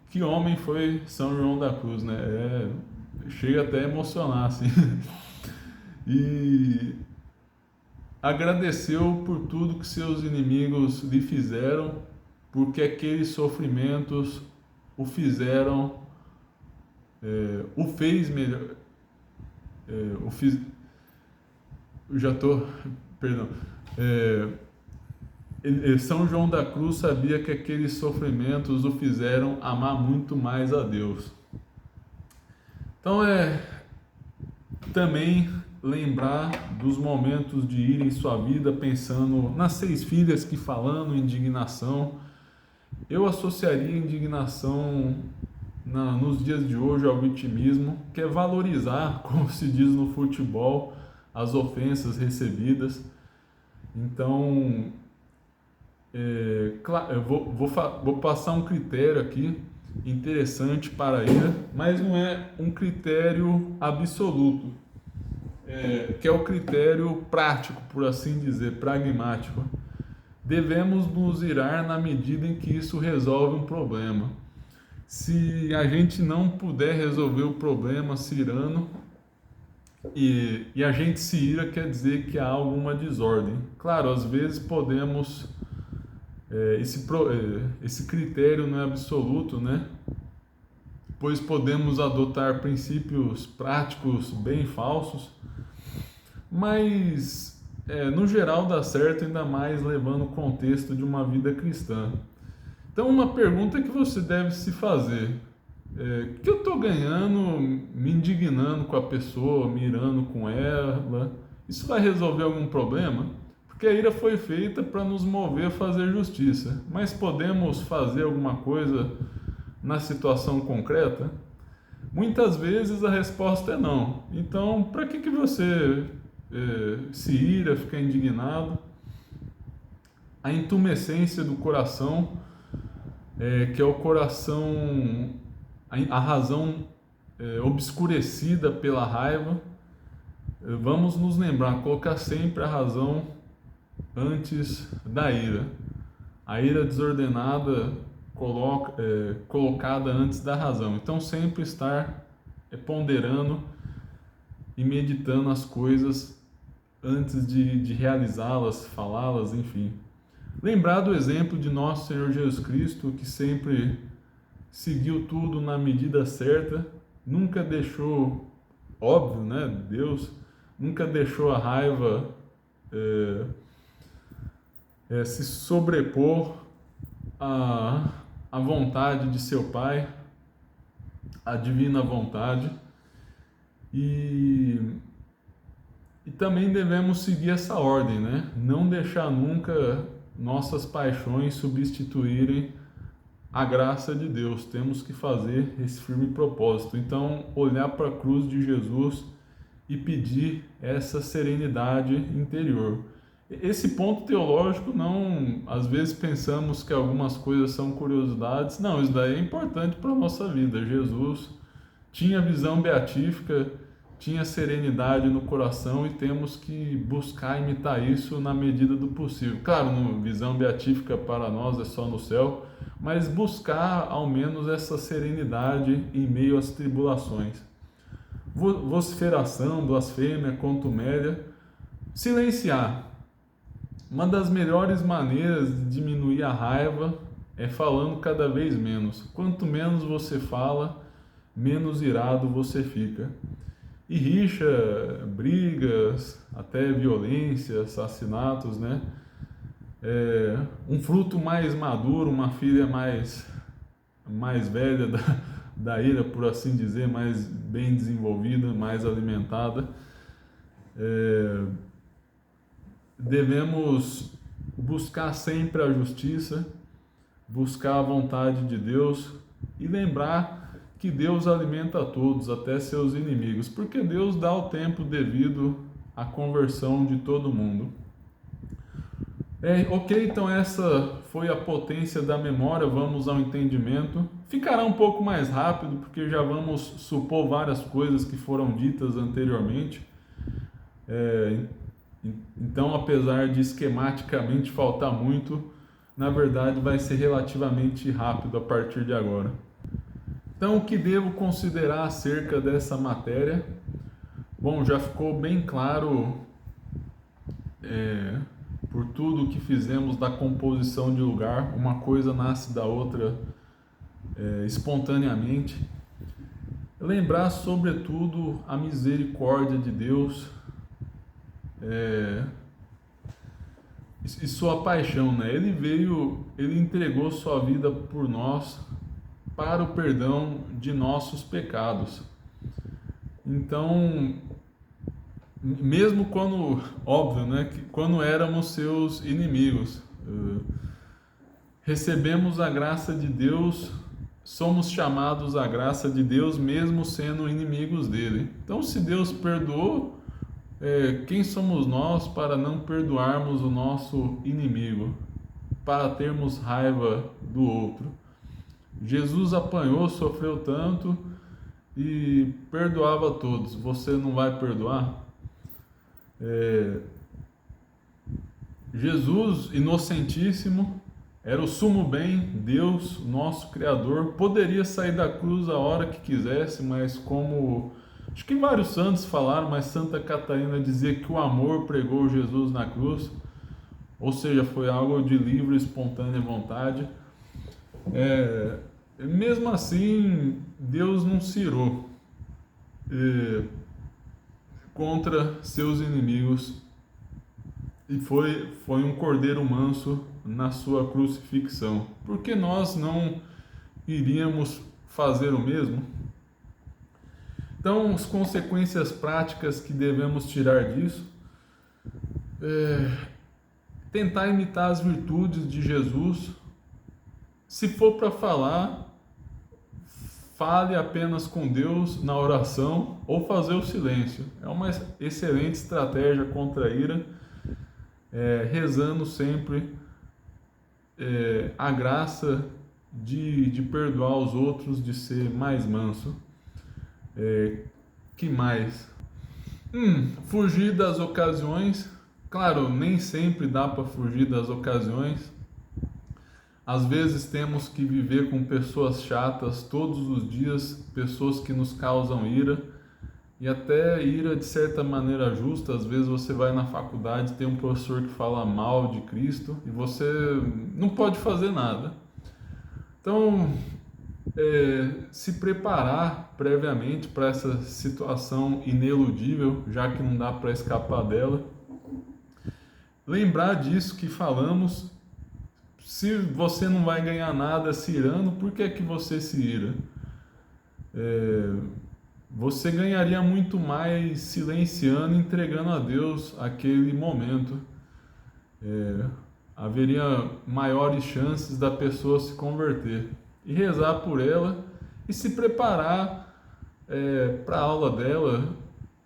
Que homem foi São João da Cruz, né? Chega até a emocionar, assim. E agradeceu por tudo que seus inimigos lhe fizeram, porque aqueles sofrimentos o fizeram, o fez melhor. Perdão. São João da Cruz sabia que aqueles sofrimentos o fizeram amar muito mais a Deus. Então também lembrar dos momentos de ir em sua vida pensando nas 6 filhas que falando indignação. Eu associaria indignação nos dias de hoje ao vitimismo, que é valorizar, como se diz no futebol, as ofensas recebidas. Então, claro, eu vou passar um critério aqui interessante para a ira, mas não é um critério absoluto, que é o critério prático, por assim dizer, pragmático. Devemos nos irar na medida em que isso resolve um problema. Se a gente não puder resolver o problema se irando, e a gente se ira, quer dizer que há alguma desordem. Claro, às vezes podemos... esse critério não é absoluto, né? Pois podemos adotar princípios práticos bem falsos, mas no geral dá certo, ainda mais levando o contexto de uma vida cristã. Então, uma pergunta que você deve se fazer: que eu estou ganhando me indignando com a pessoa, me irando com ela? Isso vai resolver algum problema? Porque a ira foi feita para nos mover a fazer justiça, mas podemos fazer alguma coisa na situação concreta? Muitas vezes a resposta é não. Então, para que você se ira, fica indignado? A intumescência do coração, que é o coração, a razão obscurecida pela raiva. Vamos nos lembrar, colocar sempre a razão antes da ira. A ira desordenada colocada antes da razão. Então sempre estar ponderando e meditando as coisas antes de realizá-las, falá-las, enfim. Lembrar do exemplo de nosso Senhor Jesus Cristo, que sempre seguiu tudo na medida certa, nunca deixou, óbvio, né? Deus nunca deixou a raiva se sobrepor à vontade de seu Pai, a divina vontade, e também devemos seguir essa ordem, né? Não deixar nunca nossas paixões substituírem a graça de Deus. Temos que fazer esse firme propósito. Então, olhar para a cruz de Jesus e pedir essa serenidade interior. Esse ponto teológico, não, às vezes pensamos que algumas coisas são curiosidades. Não, isso daí é importante para a nossa vida. Jesus tinha visão beatífica, tinha serenidade no coração, e temos que buscar imitar isso na medida do possível. Claro, visão beatífica para nós é só no céu, mas buscar ao menos essa serenidade em meio às tribulações. Vociferação, blasfêmia, contumélia, silenciar. Uma das melhores maneiras de diminuir a raiva é falando cada vez menos. Quanto menos você fala, menos irado você fica. E rixa, brigas, até violência, assassinatos, né? Um fruto mais maduro, uma filha mais velha da ira, por assim dizer, mais bem desenvolvida, mais alimentada. Devemos buscar sempre a justiça, buscar a vontade de Deus e lembrar que Deus alimenta a todos, até seus inimigos, porque Deus dá o tempo devido à conversão de todo mundo. Ok, então essa foi a potência da memória. Vamos ao entendimento. Ficará um pouco mais rápido, porque já vamos supor várias coisas que foram ditas anteriormente. Então, apesar de esquematicamente faltar muito, na verdade vai ser relativamente rápido a partir de agora. Então, o que devo considerar acerca dessa matéria? Bom, já ficou bem claro, por tudo que fizemos da composição de lugar, uma coisa nasce da outra espontaneamente. Lembrar, sobretudo, a misericórdia de Deus e sua paixão, né? Ele entregou sua vida por nós, para o perdão de nossos pecados. Então, mesmo quando, óbvio, né, que quando éramos seus inimigos, recebemos a graça de Deus, somos chamados à graça de Deus mesmo sendo inimigos dele. Então, se Deus perdoou, quem somos nós para não perdoarmos o nosso inimigo, para termos raiva do outro? Jesus apanhou, sofreu tanto e perdoava a todos. Você não vai perdoar? Jesus, inocentíssimo, era o sumo bem, Deus, nosso Criador, poderia sair da cruz a hora que quisesse, mas como acho que vários santos falaram, mas Santa Catarina dizia que o amor pregou Jesus na cruz, ou seja, foi algo de livre e espontânea vontade. Mesmo assim, Deus não se irou contra seus inimigos, e foi um cordeiro manso na sua crucifixão. Por que nós não iríamos fazer o mesmo? Então, as consequências práticas que devemos tirar disso: tentar imitar as virtudes de Jesus. Se for para falar, fale apenas com Deus na oração ou fazer o silêncio. É uma excelente estratégia contra a ira, rezando sempre a graça de perdoar os outros, de ser mais manso. Que mais? Fugir das ocasiões. Claro, nem sempre dá para fugir das ocasiões. Às vezes temos que viver com pessoas chatas todos os dias, pessoas que nos causam ira. e até ira de certa maneira justa. Às vezes você vai na faculdade, tem um professor que fala mal de Cristo e você não pode fazer nada. Então, se preparar previamente para essa situação ineludível, já que não dá para escapar dela. Lembrar disso que falamos. Se você não vai ganhar nada se irando, por que é que você se ira? Você ganharia muito mais silenciando, entregando a Deus aquele momento. Haveria maiores chances da pessoa se converter. E rezar por ela e se preparar para a aula dela,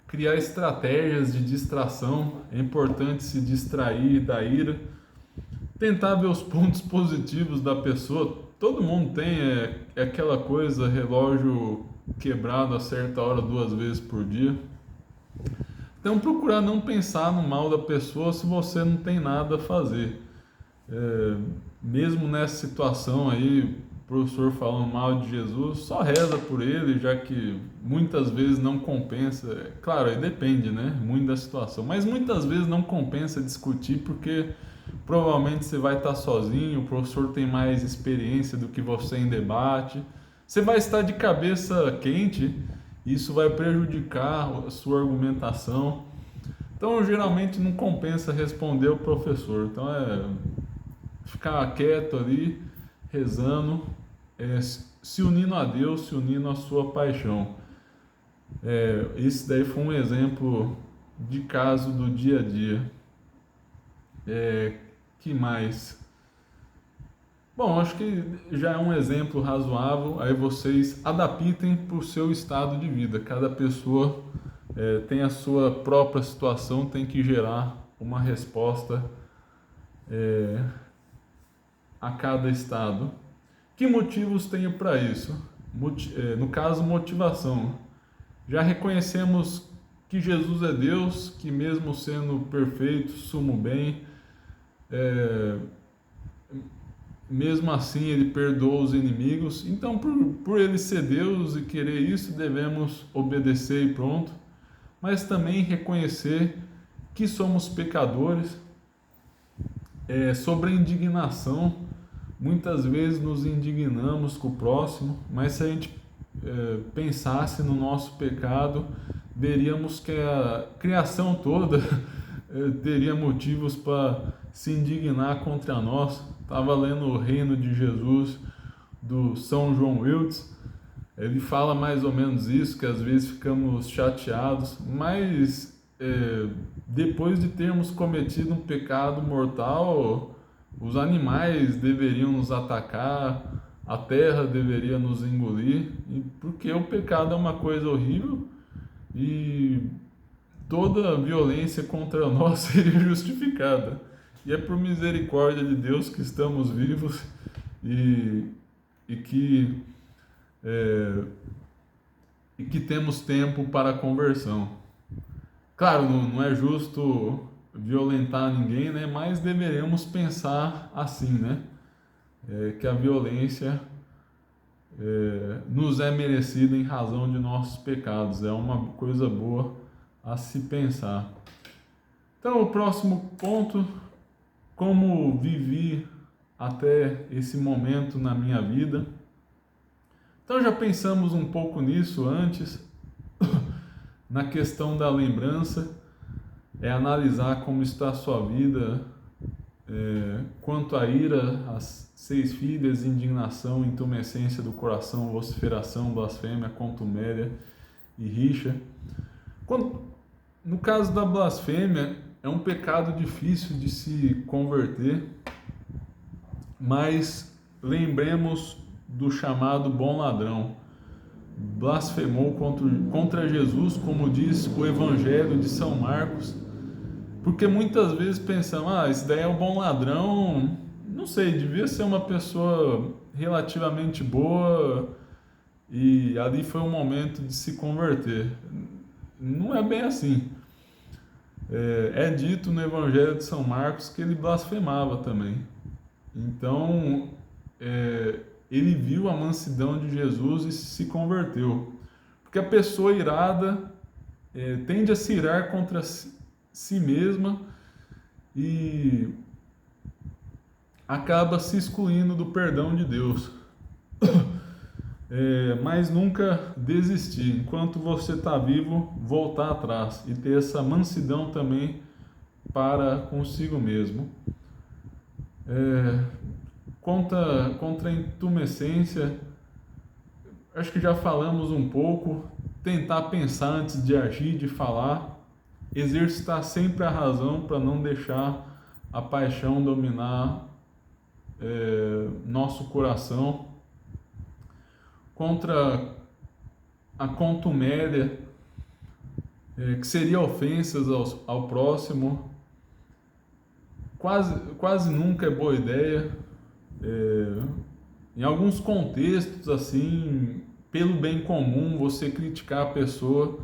criar estratégias de distração. É importante se distrair da ira, tentar ver os pontos positivos da pessoa. Todo mundo tem aquela coisa, relógio quebrado a certa hora 2 vezes por dia. Então procurar não pensar no mal da pessoa se você não tem nada a fazer. Mesmo nessa situação aí, o professor falando mal de Jesus, só reza por ele, já que muitas vezes não compensa. Claro, aí depende, né? Muito da situação, mas muitas vezes não compensa discutir, porque provavelmente você vai estar sozinho, o professor tem mais experiência do que você em debate, você vai estar de cabeça quente, isso vai prejudicar a sua argumentação. Então, geralmente não compensa responder o professor. Então, ficar quieto ali, rezando, se unindo a Deus, se unindo à sua paixão. Esse daí foi um exemplo de caso do dia a dia. Que mais? Bom, acho que já é um exemplo razoável. Aí vocês adaptem para o seu estado de vida. Cada pessoa tem a sua própria situação, tem que gerar uma resposta a cada estado. Que motivos tenho para isso? No caso, motivação. Já reconhecemos que Jesus é Deus, que mesmo sendo perfeito, sumo bem, mesmo assim ele perdoa os inimigos. Então, por ele ser Deus e querer isso, devemos obedecer e pronto. Mas também reconhecer que somos pecadores. Sobre a indignação, muitas vezes nos indignamos com o próximo, mas se a gente pensasse no nosso pecado, veríamos que a criação toda teria motivos para se indignar contra nós. Estava lendo O Reino de Jesus, do São João Wiltz. Ele fala mais ou menos isso, que às vezes ficamos chateados, mas depois de termos cometido um pecado mortal, os animais deveriam nos atacar, a terra deveria nos engolir, porque o pecado é uma coisa horrível e toda violência contra nós seria justificada. E é por misericórdia de Deus que estamos vivos e que temos tempo para a conversão. Claro, não é justo violentar ninguém, né? Mas deveremos pensar assim, né? Que a violência nos é merecida em razão de nossos pecados. É uma coisa boa a se pensar. Então, o próximo ponto: como vivi até esse momento na minha vida. Então, já pensamos um pouco nisso antes, na questão da lembrança, analisar como está a sua vida, quanto à ira, as 6 filhas, indignação, intumescência do coração, vociferação, blasfêmia, contumélia e rixa. No caso da blasfêmia, é um pecado difícil de se converter, mas lembremos do chamado bom ladrão. Blasfemou contra Jesus, como diz o Evangelho de São Marcos, porque muitas vezes pensamos, esse daí é o bom ladrão, não sei, devia ser uma pessoa relativamente boa e ali foi um momento de se converter. Não é bem assim. É dito no Evangelho de São Marcos que ele blasfemava também. Então, ele viu a mansidão de Jesus e se converteu. Porque a pessoa irada, tende a se irar contra si mesma e acaba se excluindo do perdão de Deus. Mas nunca desistir. Enquanto você está vivo, voltar atrás e ter essa mansidão também para consigo mesmo. Contra a intumescência, acho que já falamos um pouco. Tentar pensar antes de agir, de falar. Exercitar sempre a razão para não deixar a paixão dominar nosso coração. Contra a contumélia, que seria ofensas ao próximo, quase nunca é boa ideia. Em alguns contextos, assim, pelo bem comum, você criticar a pessoa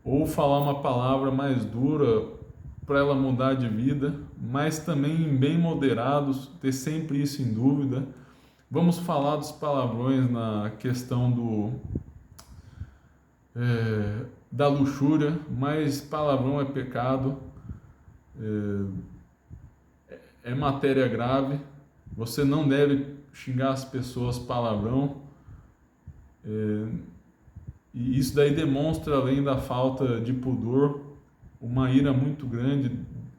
ou falar uma palavra mais dura para ela mudar de vida, mas também bem moderados, ter sempre isso em dúvida. Vamos falar dos palavrões na questão da luxúria, mas palavrão é pecado, é matéria grave. Você não deve xingar as pessoas palavrão. E isso daí demonstra, além da falta de pudor, uma ira muito grande,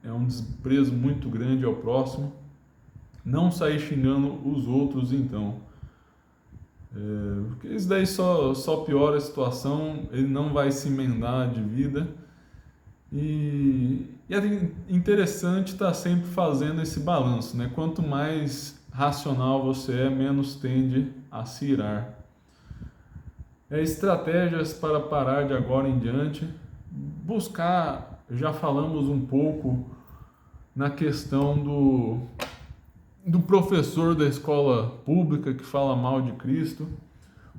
um desprezo muito grande ao próximo. Não sair xingando os outros, então. Porque isso daí só piora a situação, ele não vai se emendar de vida. E é interessante estar sempre fazendo esse balanço, né? Quanto mais racional você é, menos tende a se irar. Estratégias para parar de agora em diante. Buscar, já falamos um pouco na questão do professor da escola pública que fala mal de Cristo.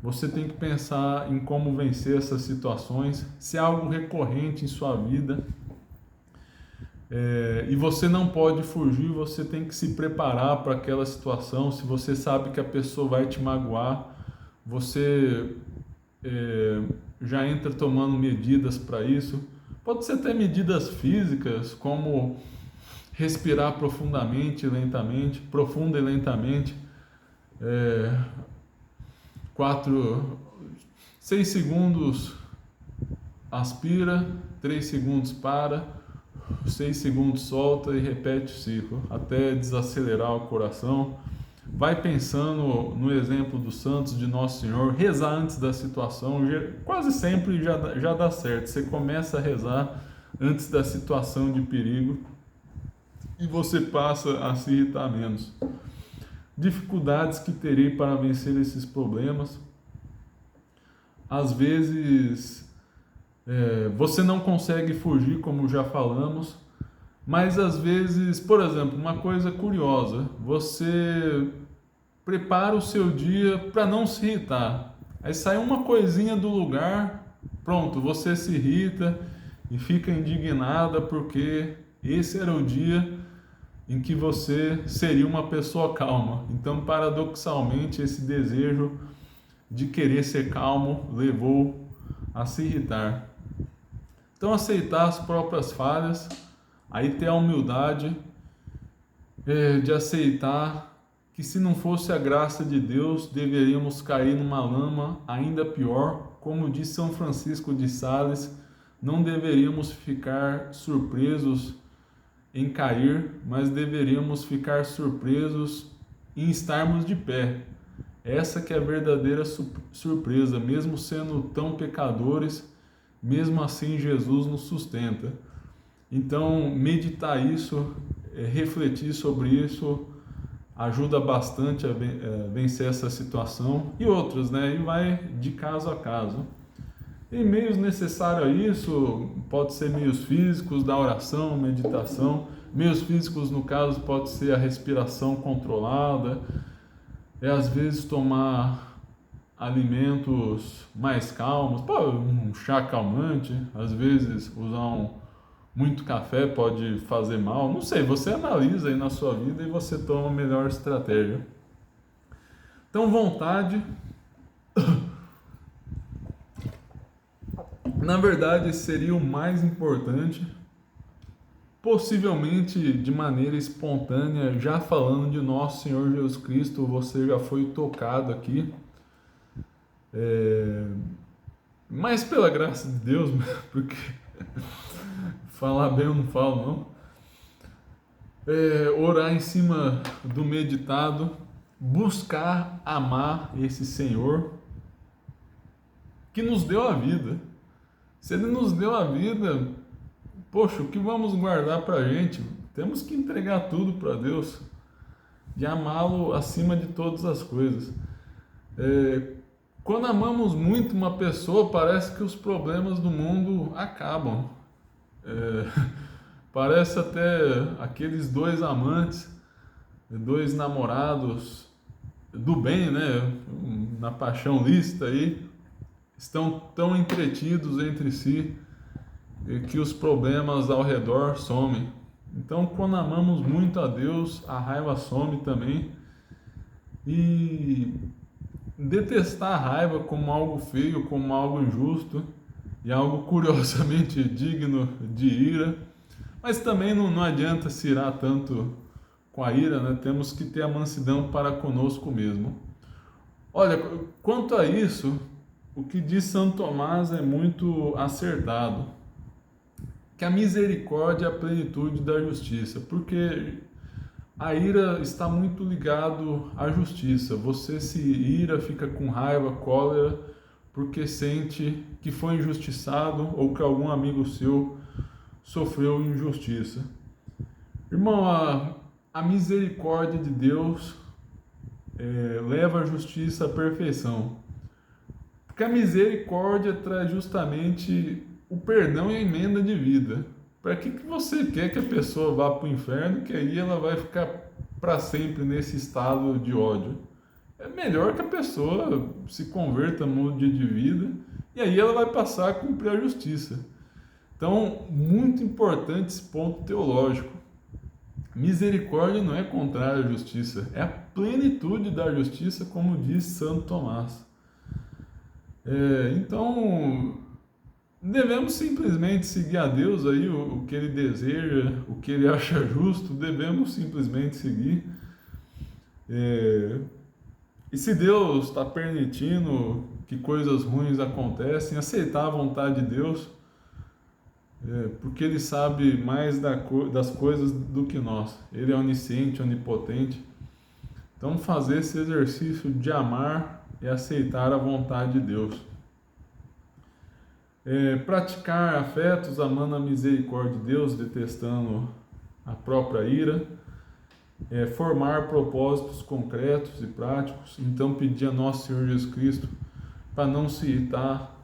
Você tem que pensar em como vencer essas situações, se é algo recorrente em sua vida, e você não pode fugir, você tem que se preparar para aquela situação. Se você sabe que a pessoa vai te magoar, você já entra tomando medidas para isso. Pode ser até medidas físicas, como respirar profundamente e lentamente, profunda e lentamente, 6 segundos aspira, 3 segundos para, 6 segundos solta e repete o ciclo, até desacelerar o coração. Vai pensando no exemplo dos santos de Nosso Senhor, rezar antes da situação, quase sempre já dá certo. Você começa a rezar antes da situação de perigo e você passa a se irritar menos. Dificuldades que terei para vencer esses problemas. Às vezes você não consegue fugir, como já falamos, mas às vezes, por exemplo, uma coisa curiosa, você prepara o seu dia para não se irritar. Aí sai uma coisinha do lugar, pronto, você se irrita e fica indignada porque esse era o dia em que você seria uma pessoa calma. Então, paradoxalmente, esse desejo de querer ser calmo levou a se irritar. Então, aceitar as próprias falhas, aí ter a humildade de aceitar que, se não fosse a graça de Deus, deveríamos cair numa lama ainda pior. Como diz São Francisco de Sales, não deveríamos ficar surpresos em cair, mas deveríamos ficar surpresos em estarmos de pé. Essa que é a verdadeira surpresa, mesmo sendo tão pecadores, mesmo assim Jesus nos sustenta. Então, meditar isso, refletir sobre isso, ajuda bastante a vencer essa situação e outras, né? E vai de caso a caso. E meios necessários a isso, pode ser meios físicos da oração, meditação. Meios físicos, no caso, pode ser a respiração controlada, às vezes tomar alimentos mais calmos, um chá calmante, às vezes usar muito café pode fazer mal, não sei, você analisa aí na sua vida e você toma a melhor estratégia. Então, vontade. Na verdade, seria o mais importante, possivelmente de maneira espontânea, já falando de nosso Senhor Jesus Cristo, você já foi tocado aqui, mas pela graça de Deus, porque falar bem eu não falo não, orar em cima do meditado, buscar amar esse Senhor que nos deu a vida. Se Ele nos deu a vida, poxa, o que vamos guardar para a gente? Temos que entregar tudo para Deus, de amá-lo acima de todas as coisas. Quando amamos muito uma pessoa, parece que os problemas do mundo acabam. Parece até aqueles dois amantes, dois namorados do bem, né? Na paixão lícita aí, estão tão entretidos entre si que os problemas ao redor somem. Então, quando amamos muito a Deus, a raiva some também. E detestar a raiva como algo feio, como algo injusto e algo curiosamente digno de ira. Mas também não adianta se irar tanto com a ira, né? Temos que ter a mansidão para conosco mesmo. Olha, quanto a isso, o que diz Santo Tomás é muito acertado, que a misericórdia é a plenitude da justiça, porque a ira está muito ligado à justiça. Você se ira, fica com raiva, cólera, porque sente que foi injustiçado ou que algum amigo seu sofreu injustiça. Irmão, a misericórdia de Deus leva a justiça à perfeição. Porque a misericórdia traz justamente o perdão e a emenda de vida. Para que você quer que a pessoa vá para o inferno, que aí ela vai ficar para sempre nesse estado de ódio? É melhor que a pessoa se converta, mude de vida, e aí ela vai passar a cumprir a justiça. Então, muito importante esse ponto teológico. Misericórdia não é contrário à justiça, é a plenitude da justiça, como diz Santo Tomás. Então, devemos simplesmente seguir a Deus aí, o que Ele deseja, o que Ele acha justo, devemos simplesmente seguir. E se Deus está permitindo que coisas ruins acontecem, aceitar a vontade de Deus, porque Ele sabe mais das coisas do que nós. Ele é onisciente, onipotente. Então, fazer esse exercício de amar e aceitar a vontade de Deus. Praticar afetos, amando a misericórdia de Deus, detestando a própria ira. Formar propósitos concretos e práticos. Então, pedir a nosso Senhor Jesus Cristo para não se irritar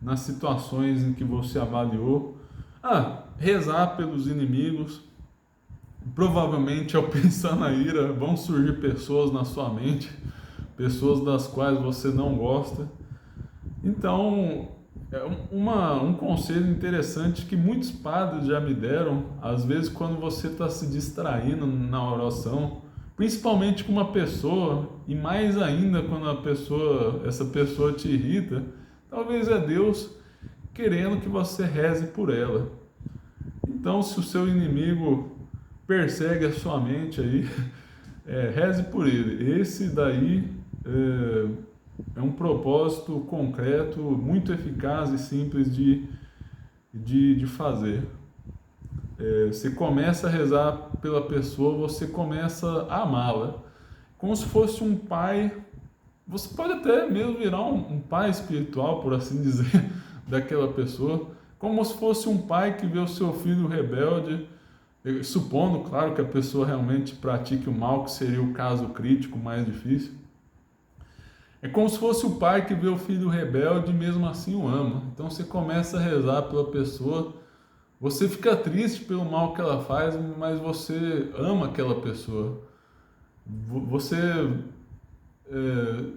nas situações em que você avaliou. Rezar pelos inimigos. Provavelmente, ao pensar na ira, vão surgir pessoas na sua mente, pessoas das quais você não gosta. Então, um conselho interessante que muitos padres já me deram, às vezes quando você está se distraindo na oração, principalmente com uma pessoa, e mais ainda quando essa pessoa te irrita, talvez é Deus querendo que você reze por ela. Então, se o seu inimigo persegue a sua mente aí, reze por ele. Esse daí é um propósito concreto, muito eficaz e simples de fazer. Você começa a rezar pela pessoa, você começa a amá-la. Como se fosse um pai. Você pode até mesmo virar um pai espiritual, por assim dizer, daquela pessoa. Como se fosse um pai que vê o seu filho rebelde, supondo, claro, que a pessoa realmente pratique o mal, que seria o caso crítico mais difícil. É como se fosse o pai que vê o filho rebelde e mesmo assim o ama. Então você começa a rezar pela pessoa, você fica triste pelo mal que ela faz, mas você ama aquela pessoa. Você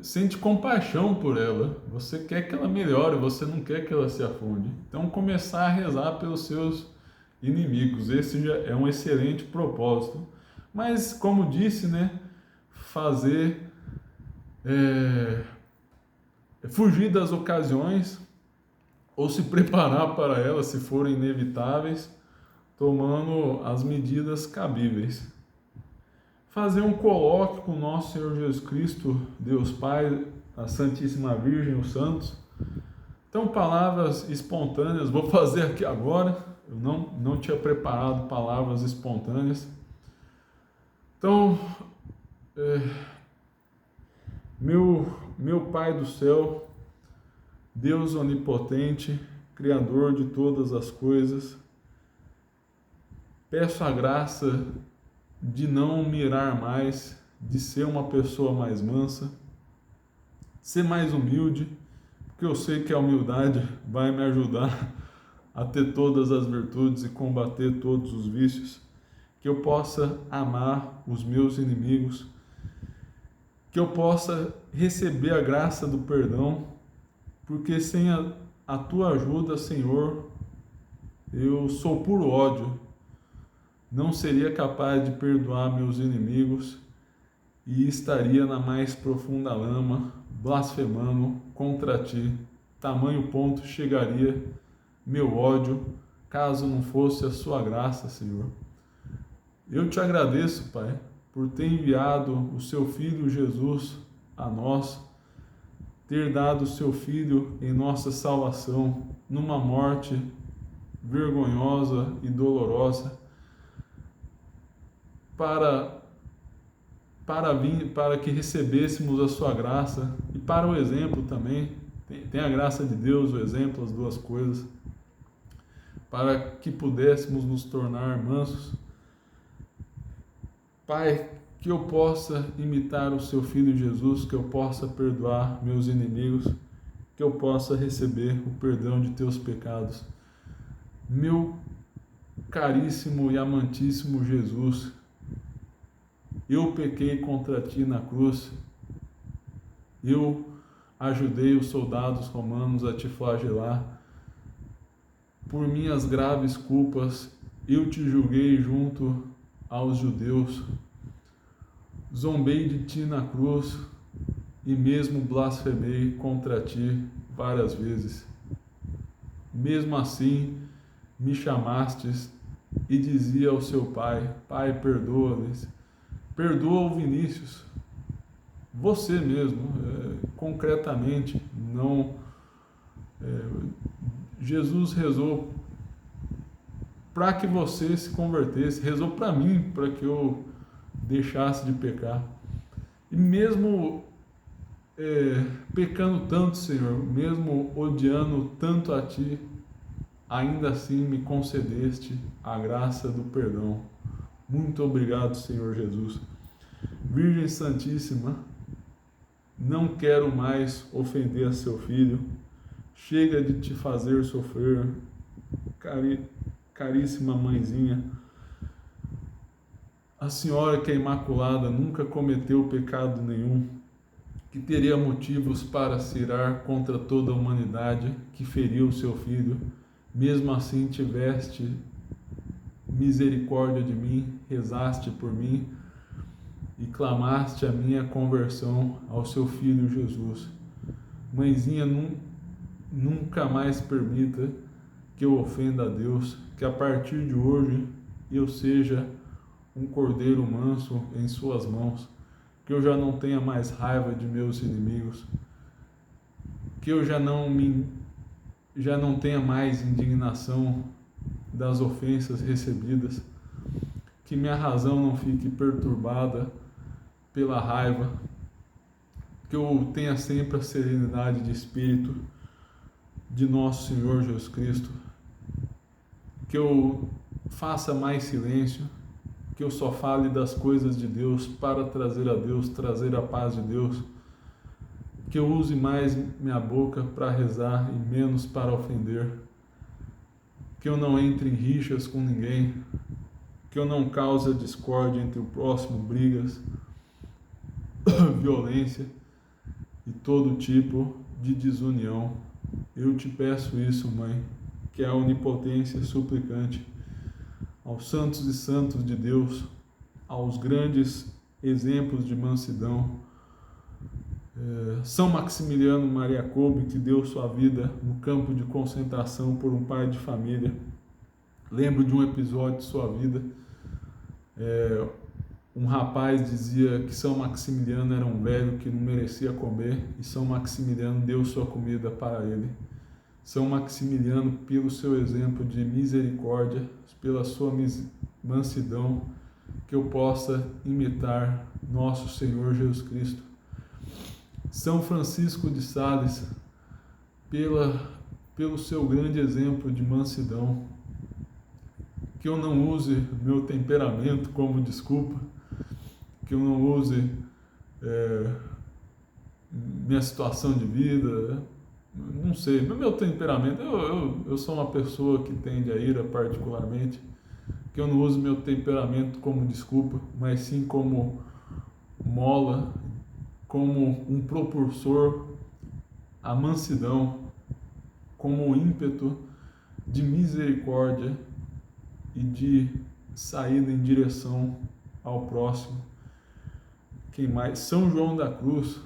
sente compaixão por ela, você quer que ela melhore, você não quer que ela se afunde. Então começar a rezar pelos seus inimigos, esse já é um excelente propósito. Mas como fugir das ocasiões ou se preparar para elas se forem inevitáveis, tomando as medidas cabíveis. Fazer um colóquio com nosso Senhor Jesus Cristo, Deus Pai, a Santíssima Virgem, os santos. Então, palavras espontâneas, vou fazer aqui agora. Eu não tinha preparado palavras espontâneas. Então, meu Pai do céu, Deus onipotente, Criador de todas as coisas, peço a graça de não mirar mais, de ser uma pessoa mais mansa, ser mais humilde, porque eu sei que a humildade vai me ajudar a ter todas as virtudes e combater todos os vícios, que eu possa amar os meus inimigos, que eu possa receber a graça do perdão, porque sem a tua ajuda, Senhor, eu sou puro ódio, não seria capaz de perdoar meus inimigos e estaria na mais profunda lama, blasfemando contra ti. Tamanho ponto chegaria meu ódio, caso não fosse a sua graça, Senhor. Eu te agradeço, Pai, por ter enviado o seu Filho Jesus a nós, ter dado o seu Filho em nossa salvação, numa morte vergonhosa e dolorosa, para que recebêssemos a sua graça e para o exemplo também, tem a graça de Deus, o exemplo, as duas coisas, para que pudéssemos nos tornar mansos. Pai, que eu possa imitar o seu Filho Jesus, que eu possa perdoar meus inimigos, que eu possa receber o perdão de teus pecados. Meu caríssimo e amantíssimo Jesus, eu pequei contra ti na cruz, eu ajudei os soldados romanos a te flagelar, por minhas graves culpas eu te julguei junto aos judeus, zombei de ti na cruz e mesmo blasfemei contra ti várias vezes. Mesmo assim me chamastes e dizia ao seu pai: Pai, perdoa-lhes. Perdoa o Vinícius, você mesmo, concretamente, não. Jesus rezou para que você se convertesse, rezou para mim, para que eu deixasse de pecar. E mesmo pecando tanto, Senhor, mesmo odiando tanto a Ti, ainda assim me concedeste a graça do perdão. Muito obrigado, Senhor Jesus. Virgem Santíssima, não quero mais ofender a seu filho. Chega de te fazer sofrer, caríssima mãezinha. A senhora que é imaculada nunca cometeu pecado nenhum, que teria motivos para se irar contra toda a humanidade que feriu o seu filho. Mesmo assim tiveste misericórdia de mim, rezaste por mim e clamaste a minha conversão ao seu Filho Jesus. Mãezinha, nunca mais permita que eu ofenda a Deus, que a partir de hoje eu seja um cordeiro manso em suas mãos, que eu já não tenha mais raiva de meus inimigos, que eu já não tenha mais indignação das ofensas recebidas, que minha razão não fique perturbada pela raiva, que eu tenha sempre a serenidade de espírito de nosso Senhor Jesus Cristo, que eu faça mais silêncio, que eu só fale das coisas de Deus para trazer a Deus, trazer a paz de Deus, que eu use mais minha boca para rezar e menos para ofender, que eu não entre em rixas com ninguém, que eu não cause discórdia entre o próximo, brigas, violência e todo tipo de desunião. Eu te peço isso, Mãe, que é a onipotência suplicante, aos santos e santos de Deus, aos grandes exemplos de mansidão, São Maximiliano Maria Kolbe, que deu sua vida no campo de concentração por um pai de família. Lembro de um episódio de sua vida. Um rapaz dizia que São Maximiliano era um velho que não merecia comer e São Maximiliano deu sua comida para ele. São Maximiliano, pelo seu exemplo de misericórdia, pela sua mansidão, que eu possa imitar nosso Senhor Jesus Cristo. São Francisco de Sales, pelo seu grande exemplo de mansidão, que eu não use meu temperamento como desculpa, que eu não use minha situação de vida, não sei, meu temperamento, eu sou uma pessoa que tende a ira particularmente, que eu não use meu temperamento como desculpa, mas sim como mola, como um propulsor à mansidão, como ímpeto de misericórdia e de saída em direção ao próximo. Quem mais? São João da Cruz,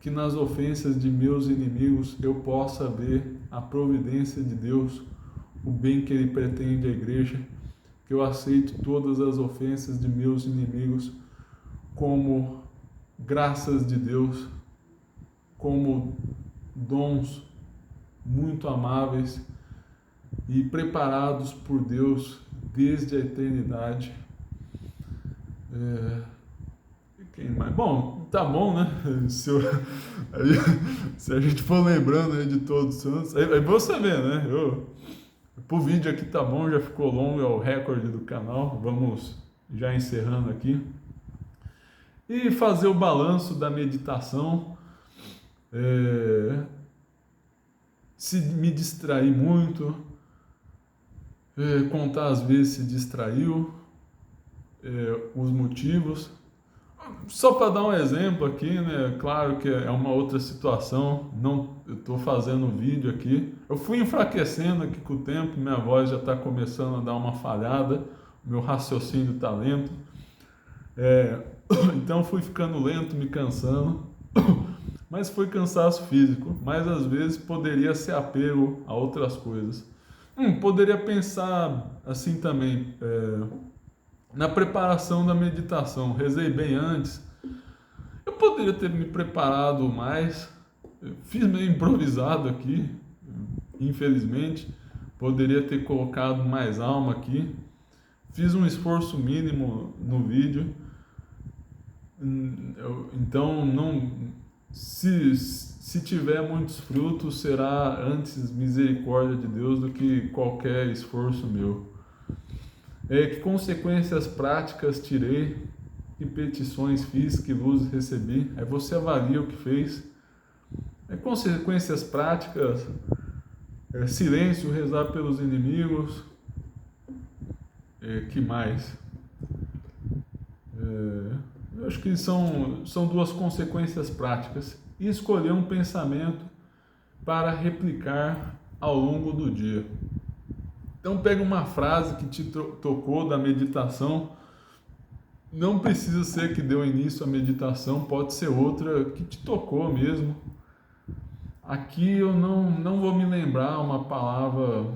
que nas ofensas de meus inimigos eu possa ver a providência de Deus, o bem que Ele pretende à igreja, que eu aceite todas as ofensas de meus inimigos como graças de Deus, como dons muito amáveis e preparados por Deus desde a eternidade. Quem mais? Bom, tá bom, né? Se a gente for lembrando aí de todos os santos, aí você vê, né? Pro vídeo aqui tá bom, já ficou longo, é o recorde do canal. Vamos já encerrando aqui. E fazer o balanço da meditação. Se me distrair muito, contar às vezes se distraiu, os motivos. Só para dar um exemplo aqui, né? Claro que é uma outra situação, eu estou fazendo um vídeo aqui, eu fui enfraquecendo aqui com o tempo, minha voz já está começando a dar uma falhada, meu raciocínio está lento, então fui ficando lento, me cansando, mas foi cansaço físico, mas às vezes poderia ser apego a outras coisas. Poderia pensar assim também, na preparação da meditação, rezei bem antes, eu poderia ter me preparado mais, fiz meio improvisado aqui, infelizmente, poderia ter colocado mais alma aqui, fiz um esforço mínimo no vídeo, então se tiver muitos frutos, será antes misericórdia de Deus do que qualquer esforço meu. Que consequências práticas tirei, que petições fiz, que luz recebi. Aí você avalia o que fez. Consequências práticas, silêncio, rezar pelos inimigos. Que mais? Eu acho que são duas consequências práticas. E escolher um pensamento para replicar ao longo do dia. Então pega uma frase que te tocou da meditação, não precisa ser que deu início à meditação, pode ser outra que te tocou mesmo. Aqui eu não vou me lembrar uma palavra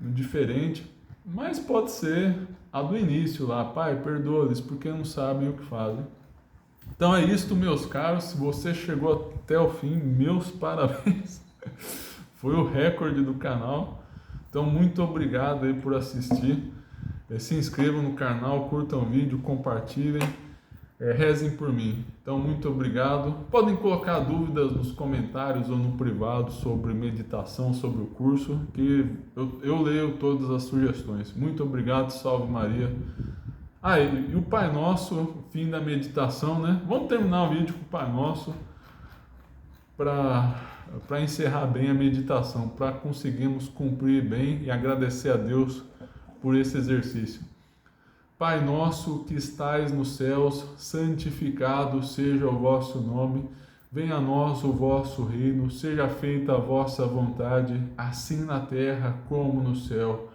diferente, mas pode ser a do início lá, Pai, perdoa-lhes porque não sabem o que fazem. Então é isto, meus caros, se você chegou até o fim, meus parabéns, foi o recorde do canal. Então, muito obrigado aí por assistir. Se inscrevam no canal, curtam o vídeo, compartilhem, rezem por mim. Então, muito obrigado. Podem colocar dúvidas nos comentários ou no privado sobre meditação, sobre o curso, que eu leio todas as sugestões. Muito obrigado, salve Maria. E o Pai Nosso, fim da meditação, né? Vamos terminar o vídeo com o Pai Nosso para encerrar bem a meditação, para conseguirmos cumprir bem e agradecer a Deus por esse exercício. Pai nosso que estais nos céus, santificado seja o vosso nome, venha a nós o vosso reino, seja feita a vossa vontade, assim na terra como no céu.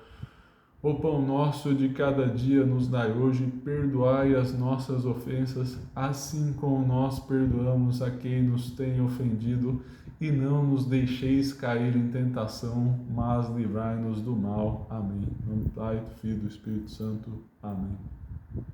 O pão nosso de cada dia nos dai hoje, perdoai as nossas ofensas, assim como nós perdoamos a quem nos tem ofendido, e não nos deixeis cair em tentação, mas livrai-nos do mal. Amém. Em nome do Pai, do Filho e do Espírito Santo. Amém.